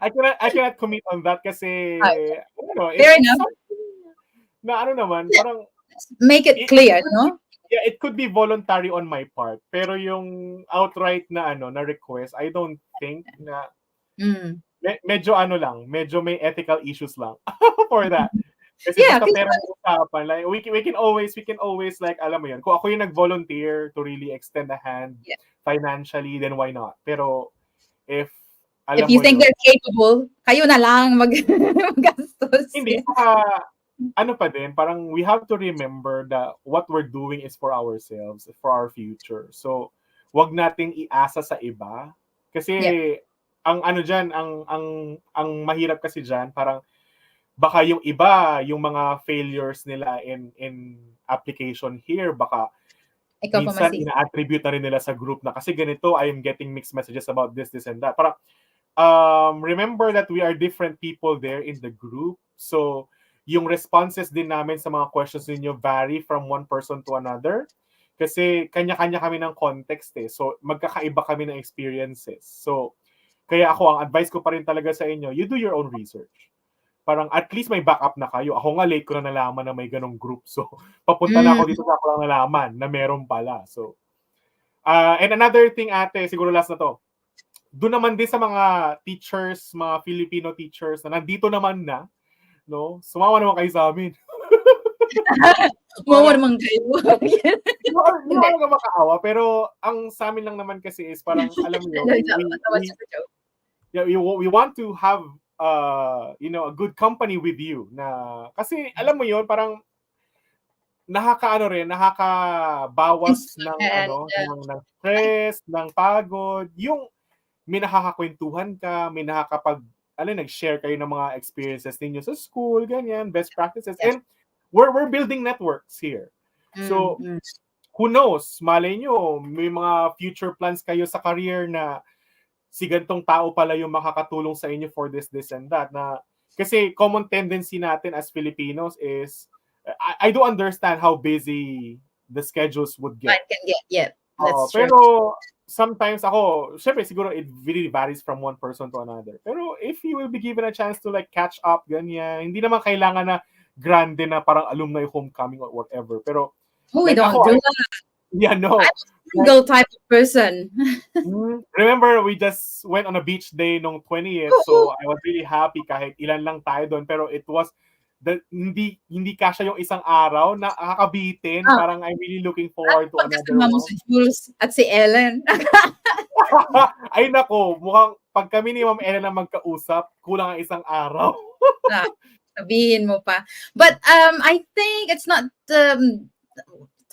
I cannot commit on that kasi Okay. if Fair it's enough. something na naman, Yeah. parang Make it it clear, could be, no? yeah, it could be voluntary on my part. Pero yung outright na request, I don't think na Mm. medyo may ethical issues lang for that. Kasi Yeah, basta because pera ng usapan, like we can always like alam mo yun, kung ako yung nag-volunteer to really extend a hand yeah, financially, then why not? Pero if if alam you mo think yun, they're capable, kayo na lang magastos. hindi Yeah. ano pa din, parang we have to remember that what we're doing is for ourselves, for our future. So, wag nating iasa sa iba kasi Yeah. ang ano diyan, ang mahirap kasi diyan, parang baka yung iba, yung mga failures nila in application here, baka Ikaw pa minsan masisi. ina-attribute na rin nila sa group na kasi ganito, I am getting mixed messages about this and that. Parang remember that we are different people there in the group. So, yung responses din namin sa mga questions ninyo vary from one person to another. Kasi kanya-kanya kami ng context eh. So, magkakaiba kami ng experiences. So, kaya ako, ang advice ko pa rin talaga sa inyo, you do your own research. Parang at least may backup na kayo. Ako nga late ko na nalaman na may ganong group. So, papunta na Mm. ako dito sa ako lang nalaman na meron pala. So, and another thing ate, siguro last na to. Doon naman din sa mga teachers, mga Filipino teachers na nandito naman na, no? Sumama naman kayo sa amin. Wawa Parang, naman kayo. hindi Hindi. ako naman makaawa, pero ang sa amin lang naman kasi is parang, alam mo yun, That was just a joke. yeah, we want to have, a good company with you. Na, kasi, alam mo yun, parang, nakakabawas ng, And ng stress, ng pagod, yung may nakakakwentuhan ka, may nag-share kayo ng mga experiences ninyo sa school, ganyan, best practices. yeah. And we're building networks here. So, Mm. who knows, malay nyo, may mga future plans kayo sa career na si gantong tao pala yung makakatulong sa inyo for this and that. Na, kasi common tendency natin as Filipinos is, I do understand how busy the schedules would I get. can get, yeah, Oo, that's true. pero sometimes ako, syempre siguro it really varies from one person to another. Pero if you will be given a chance to like catch up, ganyan, hindi naman kailangan na grande na parang alumni homecoming or whatever. Pero Oh, we like don't ako, do that. no. I'm a Like, single type of person. remember we just went on a beach day nung 20th, so Oo. I was really happy kahit ilan lang tayo doon, pero it was hindi kasya yung isang araw, nakakabitin. Ah, Parang I'm really looking ano forward to another pagkasama mo one. si Jules at si Ellen? Ay nako, mukhang pag kami ni Ma'am Ellen na magkausap, kulang ang isang araw. Ah, sabihin mo pa. But I think it's not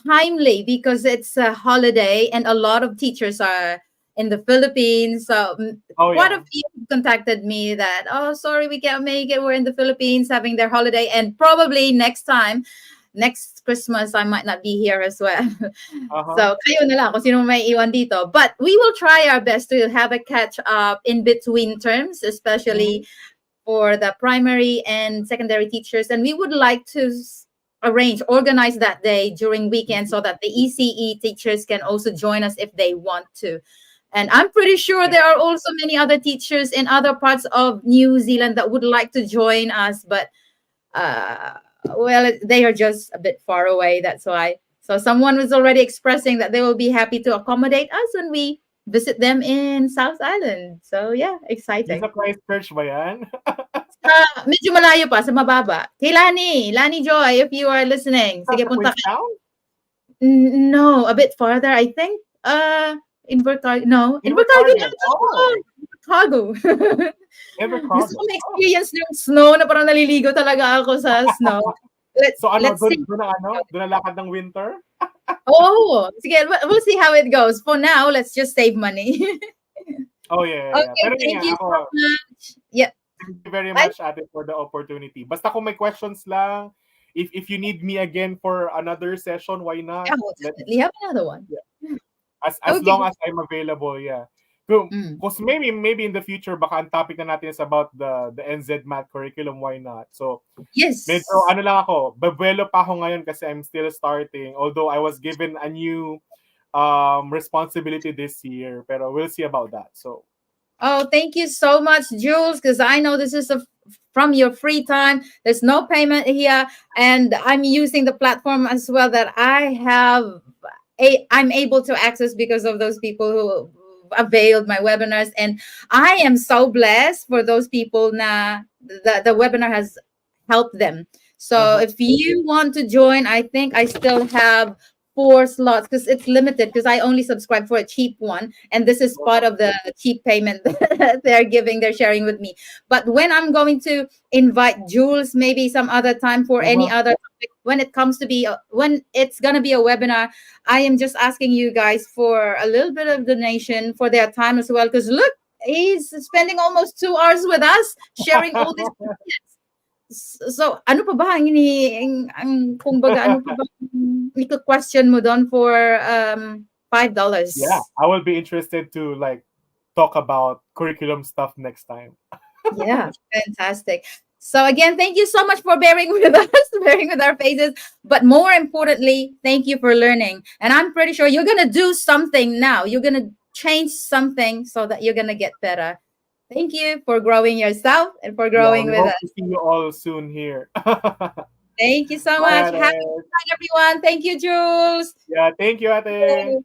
timely because it's a holiday and a lot of teachers are in the Philippines. So Oh quite a yeah. few contacted me that, oh, sorry, we can't make it. We're in the Philippines having their holiday. And probably next time, next Christmas, I might not be here as well. Uh-huh. So, kayo na lang kung sino may iwan dito. But we will try our best to have a catch up in between terms, Mhm. especially for the primary and secondary teachers. And we would like to organize that day during weekend so that the ECE teachers can also join us if they want to. And I'm pretty sure Yeah. there are also many other teachers in other parts of New Zealand that would like to join us, but uh, well, they are just a bit far away. That's why. So someone was already expressing that they will be happy to accommodate us when we visit them in South Island. So yeah, Yung exciting. sa Christchurch ba yan? Medyo malayo pa, sa mababa. Kay Lani Joy, if you are listening, sige Sa punta ka. Queenstown? No, a bit farther, I think. Invercargill, no, Invercargill Invercargill. yata siya. Oh, Invercargill. Gusto ko Invercargill. Oh. ma-experience yung snow na parang naliligo talaga ako sa snow. So ano, Let's see. doon ang lakad ng winter? Oh, sige, we'll see how it goes. For now, let's just save money. Oh yeah, yeah, yeah. Okay, Pero yun thank nga, you ako, so much. Yeah, thank you very bye. much, ate, for the opportunity. Basta kung may questions lang, if you need me again for another session, why not? Yeah, we'll definitely have another one. Yeah. As long Okay. as I'm available, yeah. Mm. Because maybe in the future, baka ang topic na natin is about the NZ Math curriculum, why not? So, medyo Yes. ano lang ako, babuelo pa ako ngayon kasi I'm still starting. Although I was given a new responsibility this year, pero we'll see about that. So, Oh, thank you so much, Jules, because I know this is from your free time. There's no payment here, and I'm using the platform as well that I'm able to access because of those people who availed my webinars, and I am so blessed for those people now the webinar has helped them. So uh-huh. if you want to join, I think I still have 4 slots because it's limited because I only subscribe for a cheap one, and this is part of the cheap payment that they're sharing with me. But when I'm going to invite Jules maybe some other time for any Uh-huh. other topic, when it comes to be when it's going to be a webinar, I am just asking you guys for a little bit of donation for their time as well, because look, he's spending almost 2 hours with us sharing all these tips. So ano pa ba ang kumbaga ano pa ba iko-question mo doon for Yeah, $5? I will be interested to like talk about curriculum stuff next time. Yeah, fantastic. So again, thank you so much for bearing with us, bearing with our faces. But more importantly, thank you for learning. And I'm pretty sure you're gonna do something now. You're gonna change something so that you're gonna get better. Thank you for growing yourself and for Yeah, growing we with hope us. to see you all soon here. Thank you so Bye, much. Happy ate. night, everyone. Thank you, Jules. Yeah, thank you, ate.